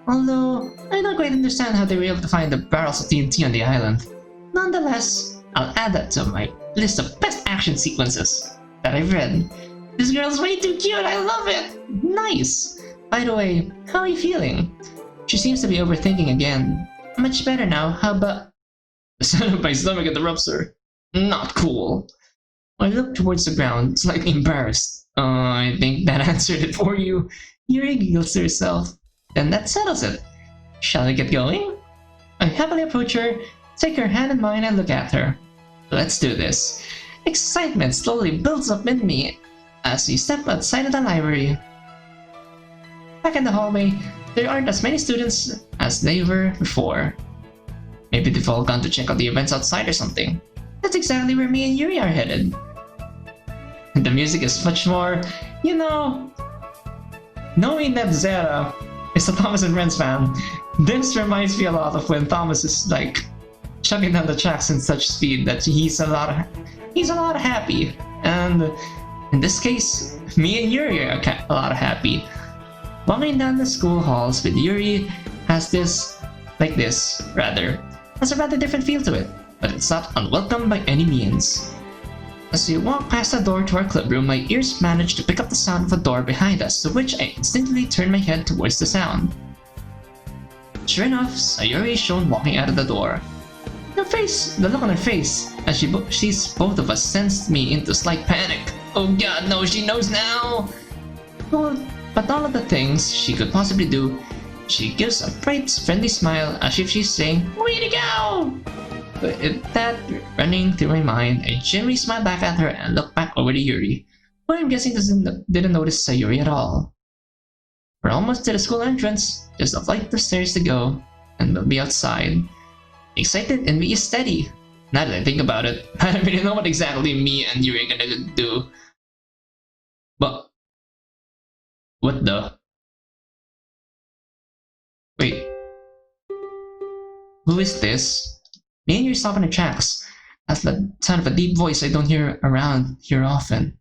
Although, I don't quite understand how they were able to find the barrels of TNT on the island. Nonetheless, I'll add that to my list of best action sequences that I've read. This girl's way too cute, I love it! Nice! By the way, how are you feeling? She seems to be overthinking again. Much better now, how about... The sound of my stomach interrupts her. Not cool. I look towards the ground, slightly embarrassed. I think that answered it for you. Yuri giggles to herself. Then that settles it. Shall we get going? I happily approach her, take her hand in mine and look at her. Let's do this. Excitement slowly builds up in me as we step outside of the library. Back in the hallway, there aren't as many students as they were before. Maybe they've all gone to check out the events outside or something. That's exactly where me and Yuri are headed. The music is much more, you know... Knowing that Zera is a Thomas and Friends fan, this reminds me a lot of when Thomas is like chugging down the tracks in such speed that he's a lot happy. And in this case, me and Yuri are a lot happy. Walking down the school halls with Yuri has a rather different feel to it, but it's not unwelcome by any means. As we walk past the door to our club room, my ears manage to pick up the sound of a door behind us, to which I instinctively turn my head towards the sound. Sure enough, Sayuri is shown walking out of the door. The look on her face as she sees both of us sends me into slight panic. Oh god, no, she knows now! But all of the things she could possibly do, she gives a bright, friendly smile as if she's saying, "Way to go!" With that running through my mind, I gently smile back at her and look back over to Yuri, who I'm guessing didn't notice Sayuri at all. We're almost to the school entrance, just a flight of stairs to go, and we'll be outside. Excited and me is steady. Now that I think about it, I don't really know what exactly me and Yuri are gonna do. But... what the... Wait. Who is this? Me and Yuri stop in our tracks. That's the sound of a deep voice I don't hear around here often.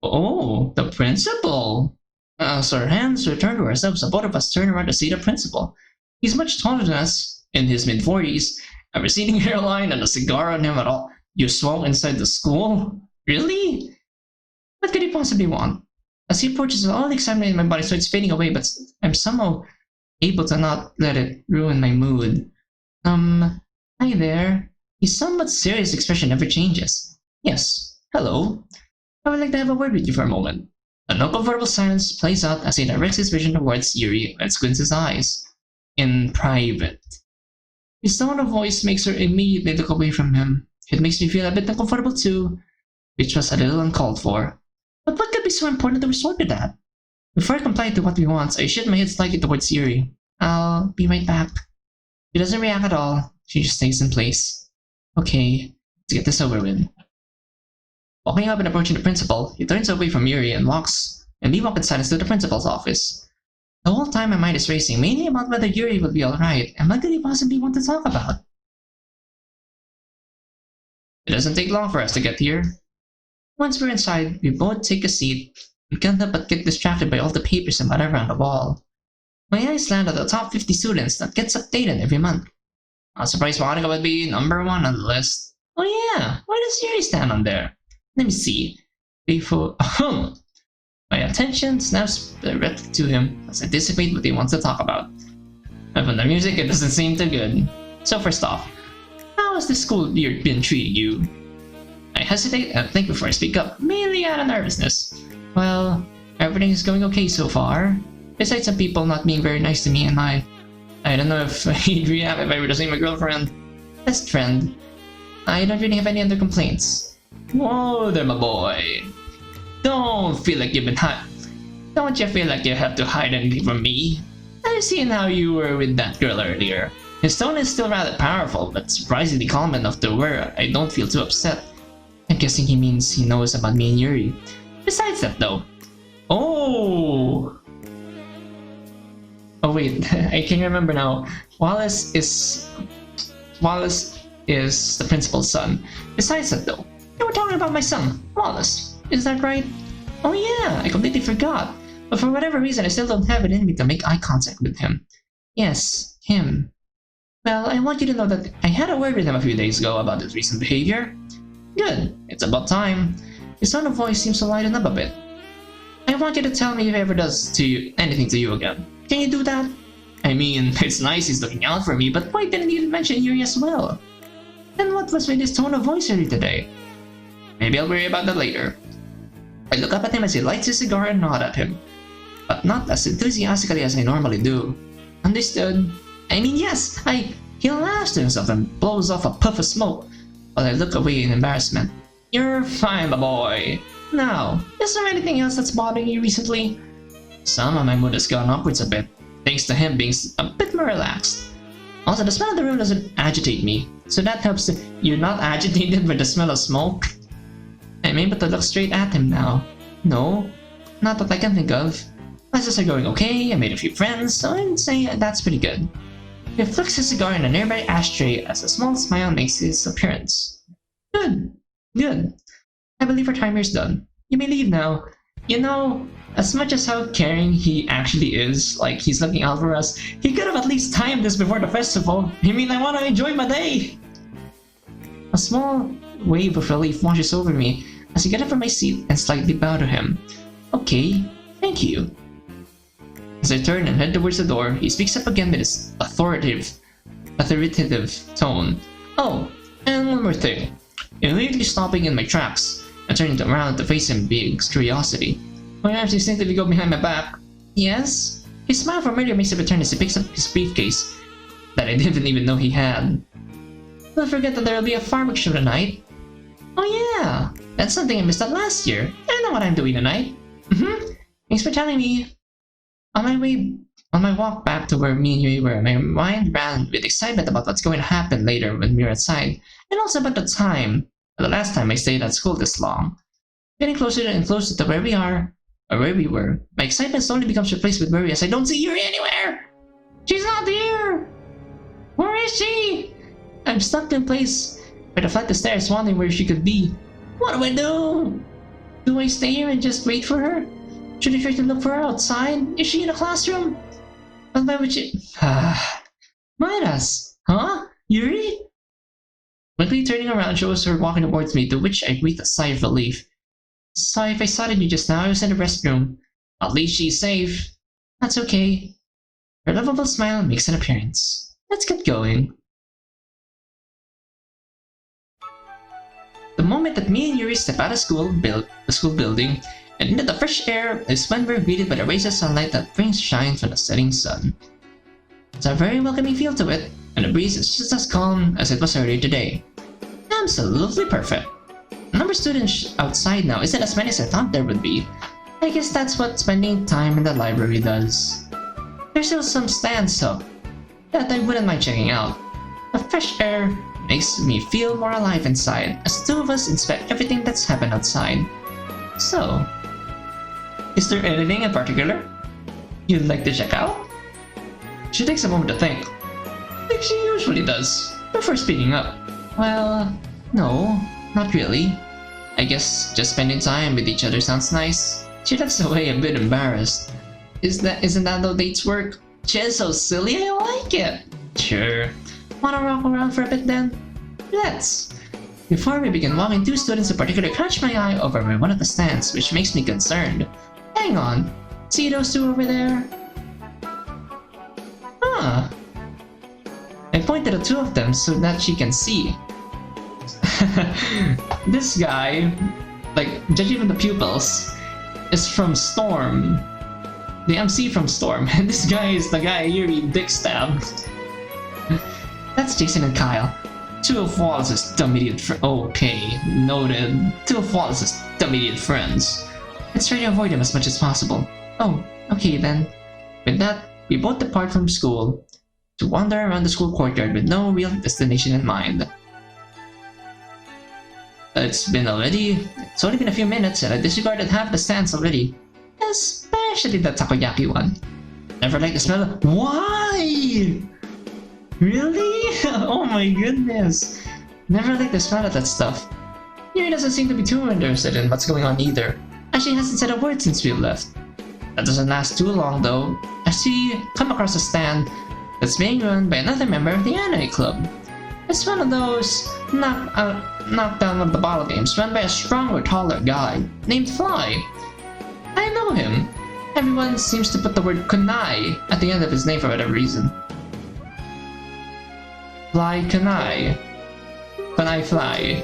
Oh, the principal! As our hands return to ourselves, the both of us turn around to see the principal. He's much taller than us, in his mid-40s, a receding hairline and a cigar on him at all. You swung inside the school? Really? What could he possibly want? As he approaches, all the excitement in my body starts fading away, but I'm somehow able to not let it ruin my mood. Hi there. His somewhat serious expression never changes. Yes, hello. I would like to have a word with you for a moment. An uncomfortable silence plays out as he directs his vision towards Yuri and squints his eyes. In private. His tone of voice makes her immediately look away from him. It makes me feel a bit uncomfortable too, which was a little uncalled for. But what could be so important to resort to that? Before I comply to what he wants, I shift my head slightly towards Yuri. I'll be right back. She doesn't react at all. She just stays in place. Okay, let's get this over with. Walking up and approaching the principal, he turns away from Yuri and we walk in silence to the principal's office. The whole time my mind is racing, mainly about whether Yuri will be alright, and what could he possibly want to talk about? It doesn't take long for us to get here. Once we're inside, we both take a seat and can't help but get distracted by all the papers and whatever on the wall. My eyes land on the top 50 students that gets updated every month. I'm surprised Monica would be number 1 on the list. Oh yeah, where does Yuri stand on there? Let me see. Before my attention snaps directly to him as I anticipate what he wants to talk about. And from the music, it doesn't seem too good. So first off, how has this school year been treating you? I hesitate and think before I speak up, mainly out of nervousness. Well, everything is going okay so far. Besides some people not being very nice to me and I don't know if I'd react if I were to see my girlfriend. Best friend. I don't really have any other complaints. Whoa there, my boy. Don't feel like you've been Don't you feel like you have to hide anything from me? I've seen how you were with that girl earlier. His tone is still rather powerful, but surprisingly calm enough to where I don't feel too upset. I'm guessing he means he knows about me and Yuri. Besides that though... Oh wait, I can remember now. Wallace is the principal's son. Besides that though, you were talking about my son, Wallace. Is that right? Oh yeah, I completely forgot. But for whatever reason, I still don't have it in me to make eye contact with him. Yes, him. Well, I want you to know that I had a word with him a few days ago about his recent behavior. Good, it's about time. His tone of voice seems to lighten up a bit. I want you to tell me if he ever does anything to you again. Can you do that? I mean, it's nice he's looking out for me, but why didn't he mention Yuri as well? Then what was with his tone of voice earlier today? Maybe I'll worry about that later. I look up at him as he lights his cigar and nod at him, but not as enthusiastically as I normally do. Understood. I mean, yes, He laughs to himself and blows off a puff of smoke, while I look away in embarrassment. You're fine, my boy. Now, is there anything else that's bothering you recently? Some of my mood has gone upwards a bit, thanks to him being a bit more relaxed. Also, the smell of the room doesn't agitate me, so that helps. You're not agitated by the smell of smoke? I'm able to look straight at him now. No, not that I can think of. Classes are going okay, I made a few friends, so I'd say that's pretty good. He flicks his cigar in a nearby ashtray as a small smile makes his appearance. Good, good. I believe our timer is done. You may leave now. You know, as much as how caring he actually is, like he's looking out for us, he could have at least timed this before the festival. I mean, I want to enjoy my day! A small wave of relief washes over me as I get up from my seat and slightly bow to him. Okay, thank you. As I turn and head towards the door, he speaks up again with his authoritative tone. Oh, and one more thing. Immediately stopping in my tracks and turning around to face him with curiosity. My arms instinctively go behind my back. Yes? His smile from earlier makes a return as he picks up his briefcase that I didn't even know he had. Don't forget that there will be a fireworks show tonight. Oh yeah, that's something I missed out last year. I know what I'm doing tonight. Thanks for telling me. On my walk back to where me and Yuri were, my mind ran with excitement about what's going to happen later when we're outside, and also about the last time I stayed at school this long. Getting closer and closer to where we were, my excitement slowly becomes replaced with worry as I don't see Yuri anywhere! She's not here! Where is she? I'm stuck in place by the flight of stairs wondering where she could be. What do I do? Do I stay here and just wait for her? Should I try to look for her outside? Is she in the classroom? Well, why would she... Midas! Huh? Yuri? Quickly turning around shows her walking towards me, to which I breathe a sigh of relief. Sorry if I spotted you just now, I was in the restroom. At least she's safe. That's okay. Her lovable smile makes an appearance. Let's get going. The moment that me and Yuri step out of the school building, and into the fresh air is when we're greeted by the rays of sunlight that brings shine from the setting sun. It's a very welcoming feel to it, and the breeze is just as calm as it was earlier today. Absolutely perfect. The number of students outside now isn't as many as I thought there would be. I guess that's what spending time in the library does. There's still some stands up that I wouldn't mind checking out. The fresh air makes me feel more alive inside as the two of us inspect everything that's happened outside. So, is there anything in particular you'd like to check out? She takes a moment to think, like she usually does, before speaking up. Well, no, Not really. I guess just spending time with each other sounds nice. She looks away a bit embarrassed. Isn't that how dates work? She's so silly, I like it. Sure. Wanna walk around for a bit then? Let's. Before we begin walking, two students in particular catch my eye over by one of the stands, which makes me concerned. Hang on. See those two over there? Huh. I point to the two of them so that she can see. This guy, like, judging from the pupils, is from Storm. The MC from Storm. And this guy is the guy Yuri dick stabbed. That's Jason and Kyle. Two of Wallace's dumb idiot okay, noted. Two of Wallace's dumb idiot friends. Let's try to avoid them as much as possible. Oh, okay then. With that, we both depart from school to wander around the school courtyard with no real destination in mind. It's only been a few minutes and I disregarded half the stands already. Especially the takoyaki one. Never liked the smell of— Why? Really? Oh my goodness. Never liked the smell of that stuff. Yuri doesn't seem to be too interested in what's going on either. And she hasn't said a word since we left. That doesn't last too long though, as we come across a stand that's being run by another member of the anime club. It's one of those knock down of the bottle games run by a stronger, taller guy named Fly. I know him. Everyone seems to put the word kunai at the end of his name for whatever reason. Fly kunai. Kunai Fly.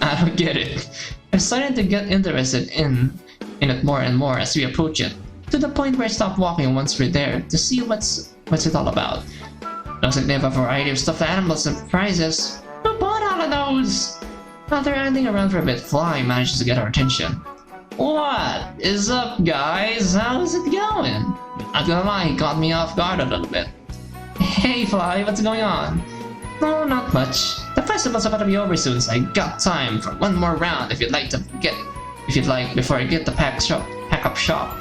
I don't get it. I'm starting to get interested in it more and more as we approach it, to the point where I stop walking once we're there to see what's it all about. Looks like they have a variety of stuffed animals and prizes. Who bought all of those? After hanging around for a bit, Fly manages to get our attention. What is up, guys? How's it going? Not gonna lie, he caught me off guard a little bit. Hey Fly, what's going on? No, not much. The festival's about to be over soon, so I got time for one more round if you'd like before I get the pack up shop.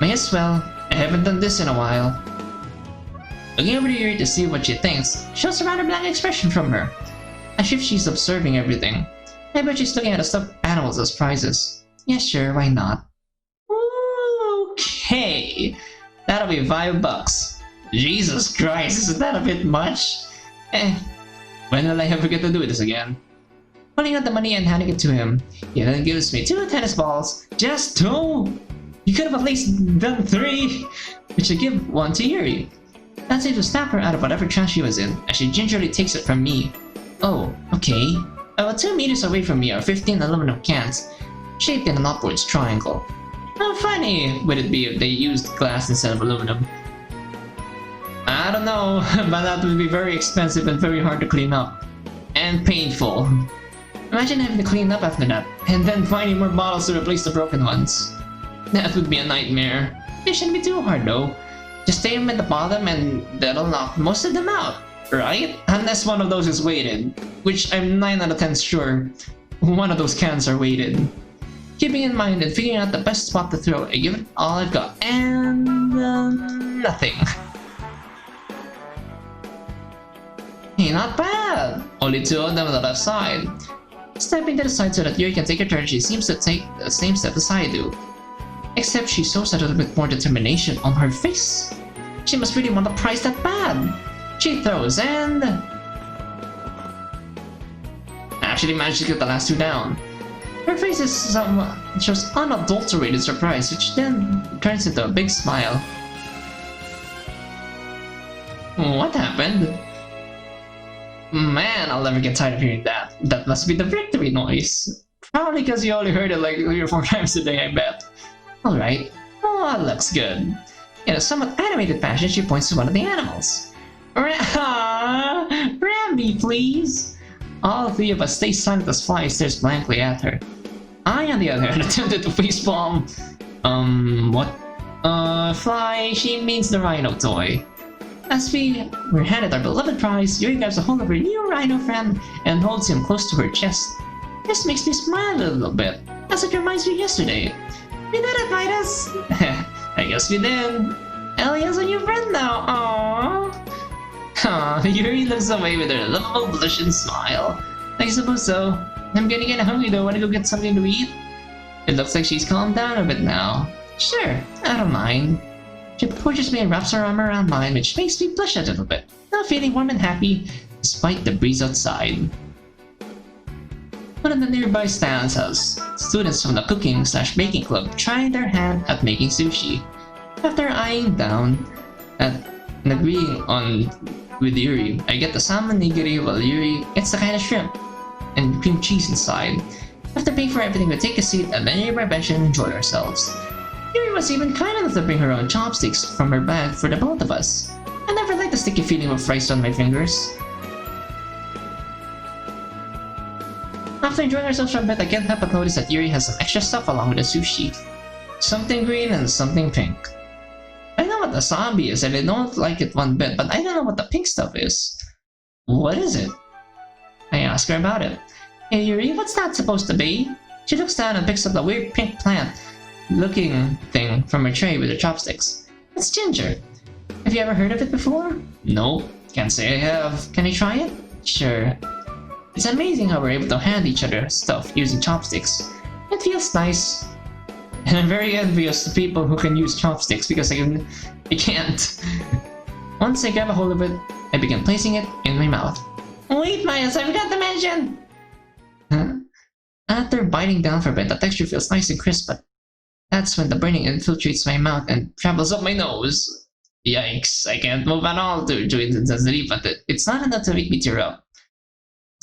May as well. I haven't done this in a while. Looking over to Yuri to see what she thinks, shows a rather blank expression from her, as if she's observing everything. I bet she's looking at the stuffed animals as prizes. Yeah, sure, why not? Okay, that'll be $5. Jesus Christ, isn't that a bit much? When will I ever get to do this again? Pulling out the money and handing it to him, he then gives me 2 tennis balls. Just 2? You could have at least done 3! Which I give 1 to Yuri. That seems to snap her out of whatever trance she was in, as she gingerly takes it from me. Oh, okay. About 2 meters away from me are 15 aluminum cans, shaped in an upwards triangle. How funny would it be if they used glass instead of aluminum? I don't know, but that would be very expensive and very hard to clean up. And painful. Imagine having to clean up after that, and then finding more bottles to replace the broken ones. That would be a nightmare. It shouldn't be too hard though. Just stay them at the bottom and that'll knock most of them out, right? Unless one of those is weighted, which I'm 9 out of 10 sure one of those cans are weighted. Keeping in mind and figuring out the best spot to throw, I give it all I've got, and nothing. Hey, not bad! Only 2 of them on the left side. Stepping to the side so that Yuri can take her turn, she seems to take the same step as I do. Except she shows a little bit more determination on her face. She must really want the prize that bad. She throws and actually managed to get the last 2 down. Her face is shows unadulterated surprise, which then turns into a big smile. What happened? Man, I'll never get tired of hearing that. That must be the victory noise. Probably because you only heard it like 3 or 4 times a day, I bet. Alright. Oh, that looks good. In a somewhat animated fashion, she points to one of the animals. Rambi, please! All 3 of us stay silent as Fly stares blankly at her. I, on the other hand, attempted to facepalm. What? Fly, she means the rhino toy. As we were handed our beloved prize, Yuri grabs a hold of her new rhino friend and holds him close to her chest. This makes me smile a little bit, as it reminds me of yesterday. We did it, Midas! I guess we did. Ellie has a new friend now, aww. Yuri looks away with her lovable blush and smile. I suppose so. I'm getting kinda hungry though. Wanna go get something to eat? It looks like she's calmed down a bit now. Sure, I don't mind. She pushes me and wraps her arm around mine, which makes me blush a little bit. Now feeling warm and happy, despite the breeze outside. One of the nearby stands has students from the cooking/baking club trying their hand at making sushi. After eyeing down and agreeing on with Yuri, I get the salmon nigiri while Yuri gets the kind of shrimp and cream cheese inside. After paying for everything, we take a seat at the nearby bench and enjoy ourselves. Yuri was even kind enough to bring her own chopsticks from her bag for the both of us. I never liked the sticky feeling of rice on my fingers. After enjoying ourselves for a bit, I can't help but notice that Yuri has some extra stuff along with the sushi. Something green and something pink. I know what the zombie is and I don't like it one bit, but I don't know what the pink stuff is. What is it? I ask her about it. Hey Yuri, what's that supposed to be? She looks down and picks up the weird pink plant-looking thing from her tray with her chopsticks. It's ginger. Have you ever heard of it before? No, can't say I have. Can I try it? Sure. It's amazing how we're able to hand each other stuff using chopsticks. It feels nice. And I'm very envious of people who can use chopsticks because I can't. Once I grab a hold of it, I begin placing it in my mouth. Wait, Midas, I forgot to mention! After biting down for a bit, the texture feels nice and crisp, but that's when the burning infiltrates my mouth and travels up my nose. Yikes, I can't move at all due to its intensity, but it's not enough to make me tear up.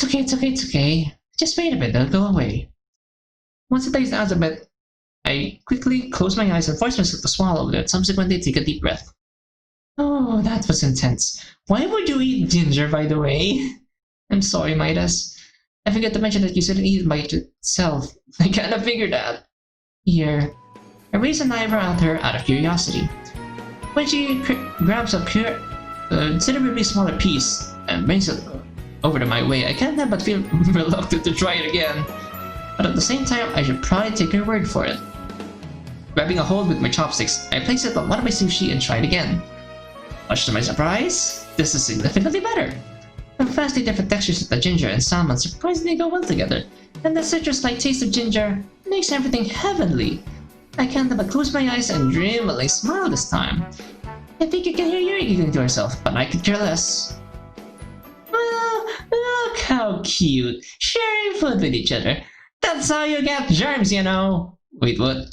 It's okay. Just wait a bit, it'll go away. Once it dies down a bit, I quickly close my eyes and force myself to swallow it, subsequently take a deep breath. Oh, that was intense. Why would you eat ginger, by the way? I'm sorry, Midas. I forgot to mention that you shouldn't eat it by itself. I kinda figured that. Here. I raise an eyebrow at her out of curiosity. When she grabs a considerably smaller piece and brings it over to my way, I can't help but feel reluctant to try it again. But at the same time, I should probably take her word for it. Grabbing a hold with my chopsticks, I place it on one of my sushi and try it again. Much to my surprise, this is significantly better. The vastly different textures of the ginger and salmon surprisingly go well together, and the citrus-like taste of ginger makes everything heavenly. I can't help but close my eyes and dreamily smile this time. I think you can hear Yuri giggling to herself, but I could care less. Well, look how cute, sharing food with each other. That's how you get germs, you know. Wait, what?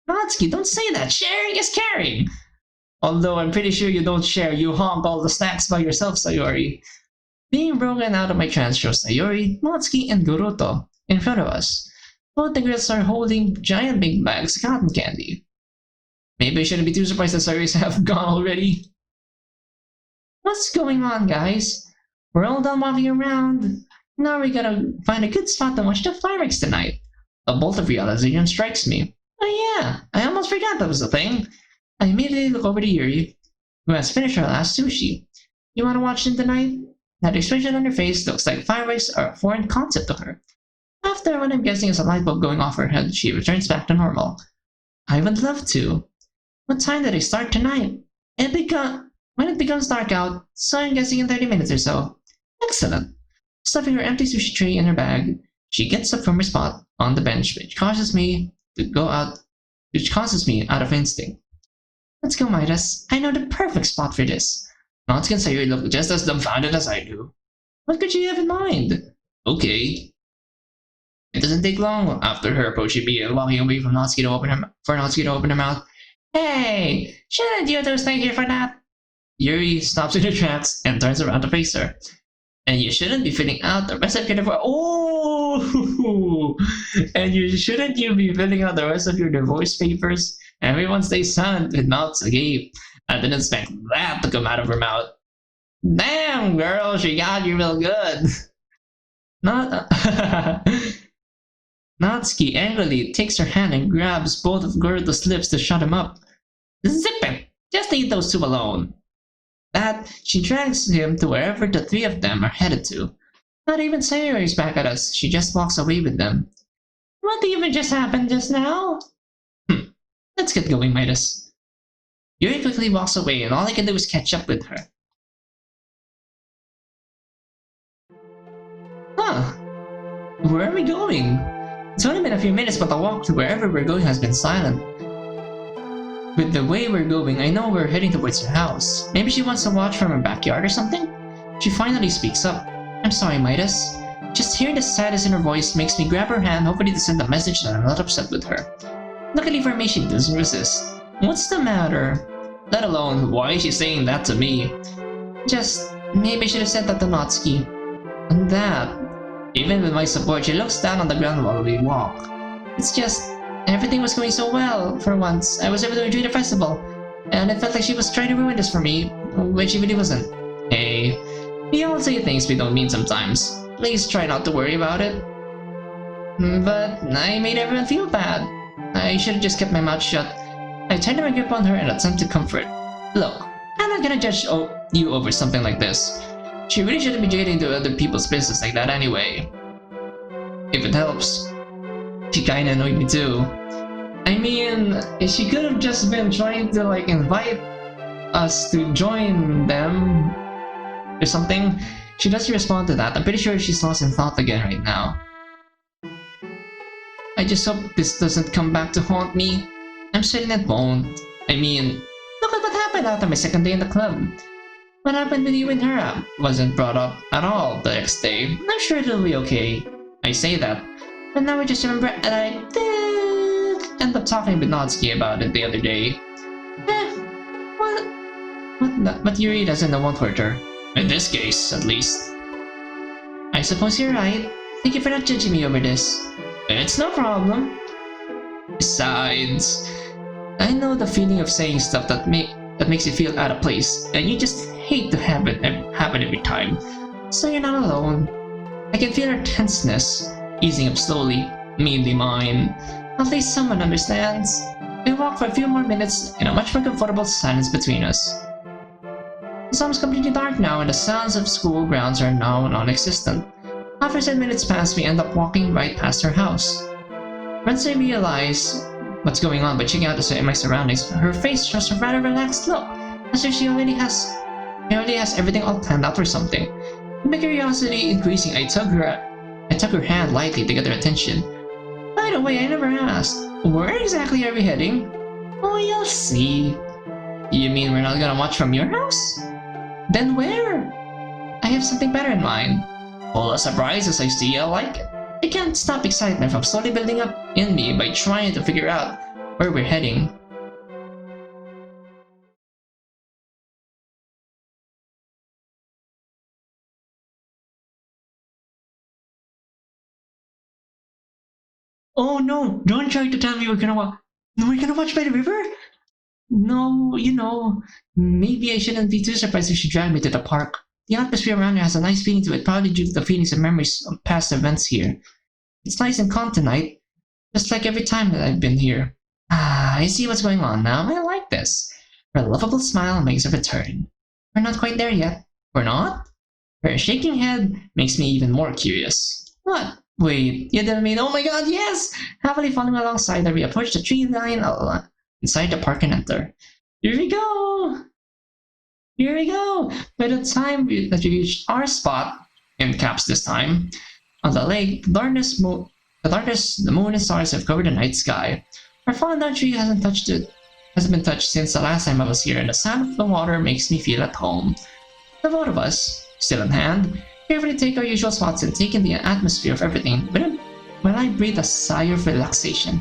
Natsuki, don't say that. Sharing is caring. Although I'm pretty sure you don't share, you honk all the snacks by yourself, Sayori. Being broken out of my trance shows Sayori, Natsuki, and Goruto in front of us. Both the girls are holding giant big bags of cotton candy. Maybe I shouldn't be too surprised that Sayori's have gone already. What's going on, guys? We're all done walking around. Now we gotta find a good spot to watch the fireworks tonight. A bolt of realization strikes me. Oh yeah, I almost forgot that was a thing. I immediately look over to Yuri, who has finished her last sushi. You want to watch them tonight? That expression on her face looks like fireworks are a foreign concept to her. After what I'm guessing is a light bulb going off her head, she returns back to normal. I would love to. What time did I start tonight? When it becomes dark out, so I'm guessing in 30 minutes or so. Excellent. Stuffing her empty sushi tray in her bag, she gets up from her spot on the bench, which causes me out of instinct. Let's go, Midas. I know the perfect spot for this. Natsuki and Sayori look just as dumbfounded as I do. What could she have in mind? Okay. It doesn't take long after her approaching me and walking away from Natsuki to open her mouth. Hey! Shouldn't you two stay here for that? Yuri stops in her tracks and turns around to face her. And you shouldn't be filling out the rest of your divorce. Oh! And shouldn't you be filling out the rest of your divorce papers? Everyone stays silent with mouths agape. I didn't expect that to come out of her mouth. Damn, girl, she got you real good. Natsuki angrily takes her hand and grabs both of Goruto's lips to shut him up. Zip it! Just leave those two alone. That, she drags him to wherever the three of them are headed to. Not even Sayori's back at us, she just walks away with them. What even just happened just now? Let's get going, Midas. Yuri quickly walks away and all I can do is catch up with her. Huh? Where are we going? It's only been a few minutes, but the walk to wherever we're going has been silent. With the way we're going, I know we're heading towards her house. Maybe she wants to watch from her backyard or something? She finally speaks up. I'm sorry, Midas. Just hearing the sadness in her voice makes me grab her hand, hoping to send a message that I'm not upset with her. Luckily for me, she doesn't resist. What's the matter? Let alone, why is she saying that to me? Just, maybe I should have said that to Natsuki. And that. Even with my support, she looks down on the ground while we walk. It's just, everything was going so well. For once, I was able to enjoy the festival. And it felt like she was trying to ruin this for me, when she really wasn't. Hey, we all say things we don't mean sometimes. Please try not to worry about it. But I made everyone feel bad. I should have just kept my mouth shut. I tightened my grip on her and attempted to comfort. Look, I'm not gonna judge you over something like this. She really shouldn't be getting into other people's business like that anyway. If it helps. She kinda annoyed me too. I mean, she could have just been trying to like invite us to join them or something. She doesn't respond to that. I'm pretty sure she's lost in thought again right now. I just hope this doesn't come back to haunt me. I'm certain it won't. I mean, look at what happened after my second day in the club. What happened with you and her wasn't brought up at all the next day. I'm sure it'll be okay. I say that, but now I just remember that I did end up talking with Natsuki about it the other day. But Yuri doesn't know won't hurt her. In this case, at least. I suppose you're right. Thank you for not judging me over this. It's no problem. Besides, I know the feeling of saying stuff that makes you feel out of place, and you just hate to have it happen every time. So you're not alone. I can feel her tenseness easing up slowly, mainly mine. At least someone understands. We walk for a few more minutes in a much more comfortable silence between us. It's almost completely dark now, and the sounds of school grounds are now non-existent. After 10 minutes pass, we end up walking right past her house. Once I realize what's going on by checking out my surroundings, her face shows a rather relaxed look, as if she already has everything all planned out or something. With my curiosity increasing, I took her hand lightly to get her attention. By the way, I never asked, where exactly are we heading? Oh, you'll see. You mean we're not gonna watch from your house? Then where? I have something better in mind. Full of surprises, I see. I like it. I can't stop excitement from slowly building up in me by trying to figure out where we're heading. Oh no! Don't try to tell me we're gonna watch by the river? No, maybe I shouldn't be too surprised if she dragged me to the park. The atmosphere around here has a nice feeling to it, probably due to the feelings and memories of past events here. It's nice and calm tonight, just like every time that I've been here. Ah, I see what's going on now. I like this. Her lovable smile makes a return. We're not quite there yet. We're not? Her shaking head makes me even more curious. What? Wait, you didn't mean, oh my god, yes! Happily following alongside her, we approach the tree line inside the park and enter. Here we go! Here we go! By the time that we reach our spot, in caps this time, on the lake, the moon and stars have covered the night sky. Our fallen down tree hasn't been touched since the last time I was here, and the sound of the water makes me feel at home. The both of us, still in hand, carefully take our usual spots and take in the atmosphere of everything, when I breathe a sigh of relaxation.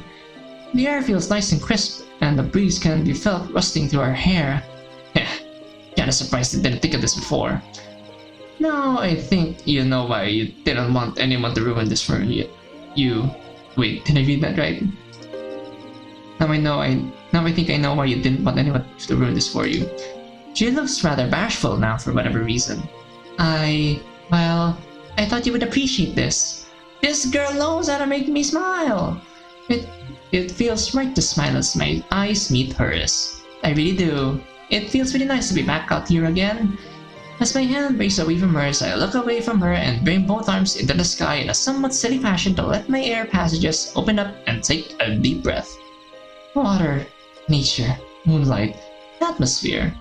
The air feels nice and crisp, and the breeze can be felt rustling through our hair. Kinda surprised I didn't think of this before. Now I think you know why you didn't want anyone to ruin this for you. Wait, did I read that right? Now I think I know why you didn't want anyone to ruin this for you. She looks rather bashful now for whatever reason. I thought you would appreciate this. This girl knows how to make me smile. It feels right to smile as my eyes meet hers. I really do. It feels really nice to be back out here again. As my hand breaks away from hers, I look away from her and bring both arms into the sky in a somewhat silly fashion to let my air passages open up and take a deep breath. Water, nature, moonlight, atmosphere.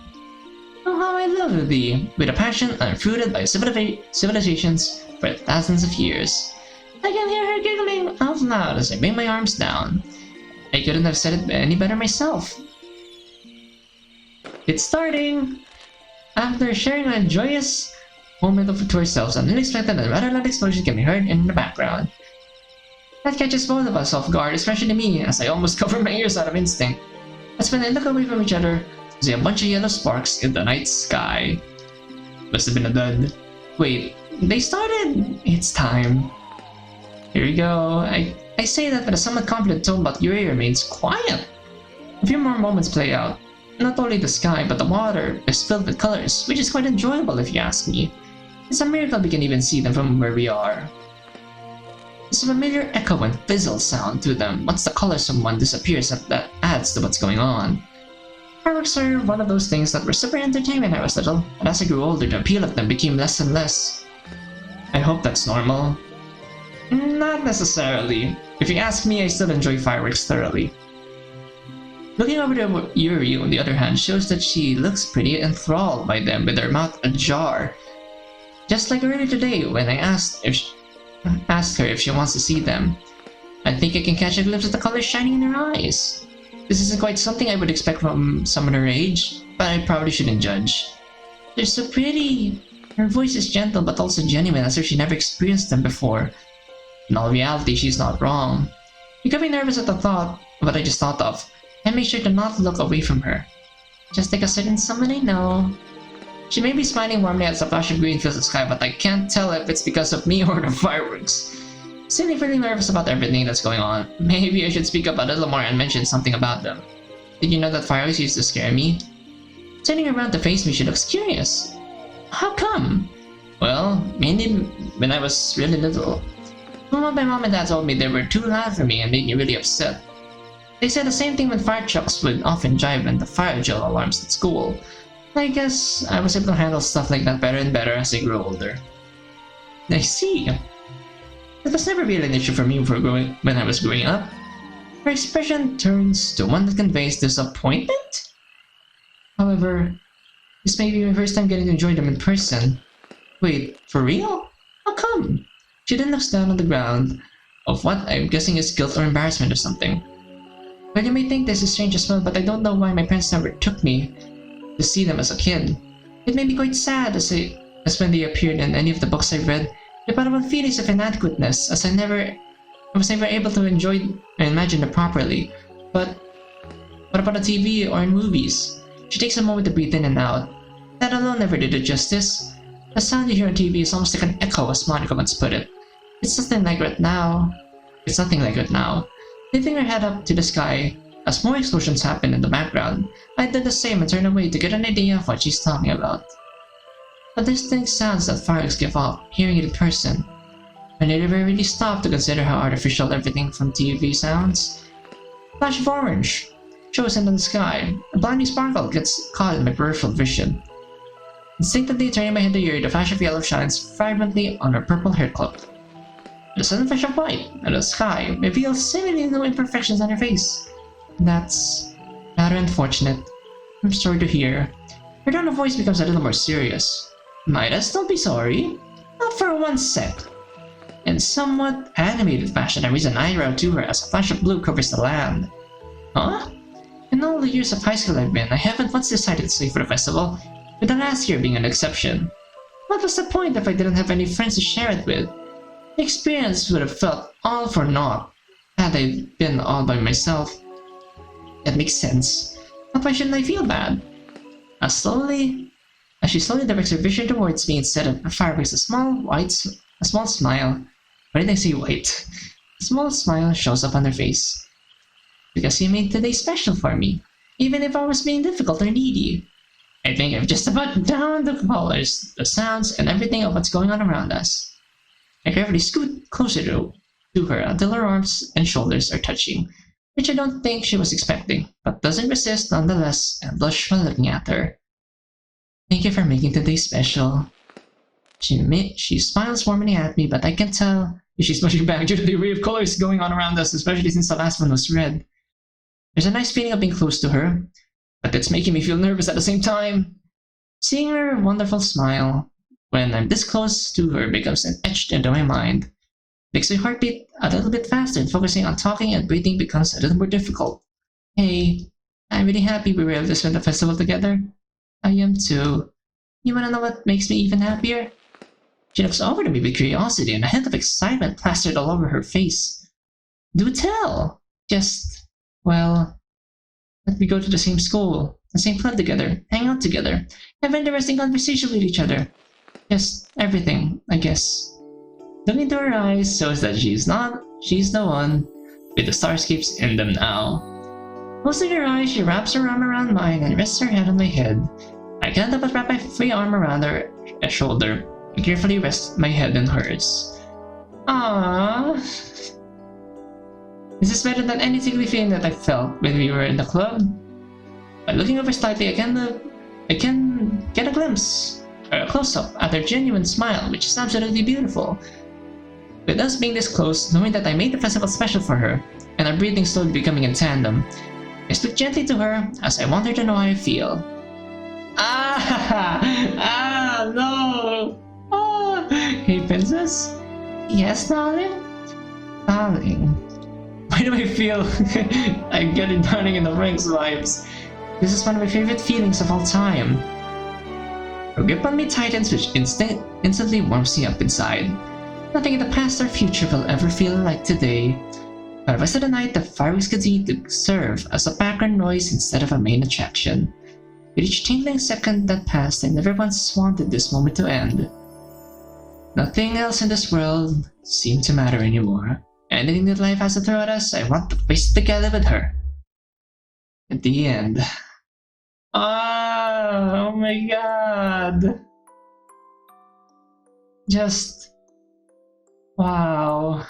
Oh, how I love thee, with a passion unfruited by civilizations for thousands of years. I can hear her giggling out loud as I bring my arms down. I couldn't have said it any better myself. It's starting! After sharing a joyous moment to ourselves, an unexpected and rather loud explosion can be heard in the background. That catches both of us off guard, especially me, as I almost cover my ears out of instinct. That's when I look away from each other to see a bunch of yellow sparks in the night sky. Must have been a dud. Wait, they started! It's time. Here we go. I say that with a somewhat confident tone, but Yuri remains quiet. A few more moments play out. Not only the sky, but the water is filled with colors, which is quite enjoyable if you ask me. It's a miracle we can even see them from where we are. There's a familiar echo and fizzle sound to them once the color someone disappears that adds to what's going on. Fireworks are one of those things that were super entertaining when I was little, but as I grew older the appeal of them became less and less. I hope that's normal. Not necessarily. If you ask me, I still enjoy fireworks thoroughly. Looking over to Yuri, on the other hand, shows that she looks pretty enthralled by them with her mouth ajar. Just like earlier today when I asked her if she wants to see them. I think I can catch a glimpse of the colors shining in her eyes. This isn't quite something I would expect from someone her age, but I probably shouldn't judge. They're so pretty. Her voice is gentle but also genuine, as if she never experienced them before. In all reality, she's not wrong. Becoming nervous at the thought of what I just thought of, I make sure to not look away from her. Just like a certain someone I know. She may be smiling warmly as a flash of green fills the sky, but I can't tell if it's because of me or the fireworks. Still feeling nervous about everything that's going on. Maybe I should speak up a little more and mention something about them. Did you know that fireworks used to scare me? Turning around to face me, she looks curious. How come? Well, mainly when I was really little. From what my mom and dad told me, they were too loud for me and made me really upset. They said the same thing when fire trucks would often jive and the fire drill alarms at school. I guess I was able to handle stuff like that better and better as I grew older. I see. It was never really an issue for me when I was growing up. Her expression turns to one that conveys disappointment? However, this may be my first time getting to enjoy them in person. Wait, for real? How come? She then looks down on the ground of what I'm guessing is guilt or embarrassment or something. Well, you may think this is strange as well, but I don't know why my parents never took me to see them as a kid. It made me quite sad as when they appeared in any of the books I've read. They brought about feelings of inadequateness as I was never able to enjoy and imagine them properly. But what about on TV or in movies? She takes a moment to breathe in and out. That alone never did it justice. The sound you hear on TV is almost like an echo, as Monica once put it. It's nothing like it now. Lifting her head up to the sky, as more explosions happen in the background, I did the same and turned away to get an idea of what she's talking about. The distinct sounds that fireworks give off, hearing it in person. I never really stopped to consider how artificial everything from TV sounds. A flash of orange shows into the sky. A blinding sparkle gets caught in my peripheral vision. Instinctively turning my head to Yuri, the flash of yellow shines vibrantly on her purple hair cloak. The sudden flash of white and the sky reveals seemingly no imperfections on her face. That's rather unfortunate. I'm sorry to hear. Her tone of voice becomes a little more serious. Midas, don't be sorry. Not for 1 sec. In somewhat animated fashion, I raise an eyebrow to her as a flash of blue covers the land. Huh? In all the years of high school I've been, I haven't once decided to stay for the festival, with the last year being an exception. What was the point if I didn't have any friends to share it with? The experience would have felt all for naught had I been all by myself. That makes sense. But why shouldn't I feel bad? As she slowly directs her vision towards me instead of fireworks, a small smile. Why did I say white? A small smile shows up on her face. Because you made today special for me, even if I was being difficult or needy. I think I've just about downed the colors, the sounds, and everything of what's going on around us. I carefully scoot closer to her until her arms and shoulders are touching, which I don't think she was expecting, but doesn't resist nonetheless and blush while looking at her. Thank you for making today special. She smiles warmly at me, but I can tell she's blushing back due to the array of colors going on around us, especially since the last one was red. There's a nice feeling of being close to her, but it's making me feel nervous at the same time. Seeing her wonderful smile when I'm this close to her becomes etched into my mind. Makes my heart beat a little bit faster, and focusing on talking and breathing becomes a little more difficult. Hey, I'm really happy we were able to spend the festival together. I am too. You wanna know what makes me even happier? She looks over to me with curiosity and a hint of excitement plastered all over her face. Do tell! Just, well, let me go to the same school, the same club together, hang out together, have interesting conversation with each other. Just everything, I guess. Looking into her eyes shows that she's the one with the starscapes in them now. Closing her eyes, she wraps her arm around mine and rests her head on my head. I can't help but wrap my free arm around her shoulder and carefully rest my head in hers. Aww. This is better than any tingly feeling that I felt when we were in the club. By looking over slightly, I can get a glimpse, or a close-up, at her genuine smile, which is absolutely beautiful. With us being this close, knowing that I made the festival special for her, and our breathing slowly becoming in tandem, I speak gently to her as I want her to know how I feel. No! Ah! Hey, princess? Yes, darling? Darling, why do I feel I get it Darling in the Ranks vibes? This is one of my favorite feelings of all time. Her grip on me tightens, which instantly warms me up inside. Nothing in the past or future will ever feel like today. For the rest of the night, the fireworks continue to serve as a background noise instead of a main attraction. With each tingling second that passed, I never once wanted this moment to end. Nothing else in this world seemed to matter anymore. Anything that life has to throw at us, I want to face it together with her. At the end. Oh my god. Just... wow.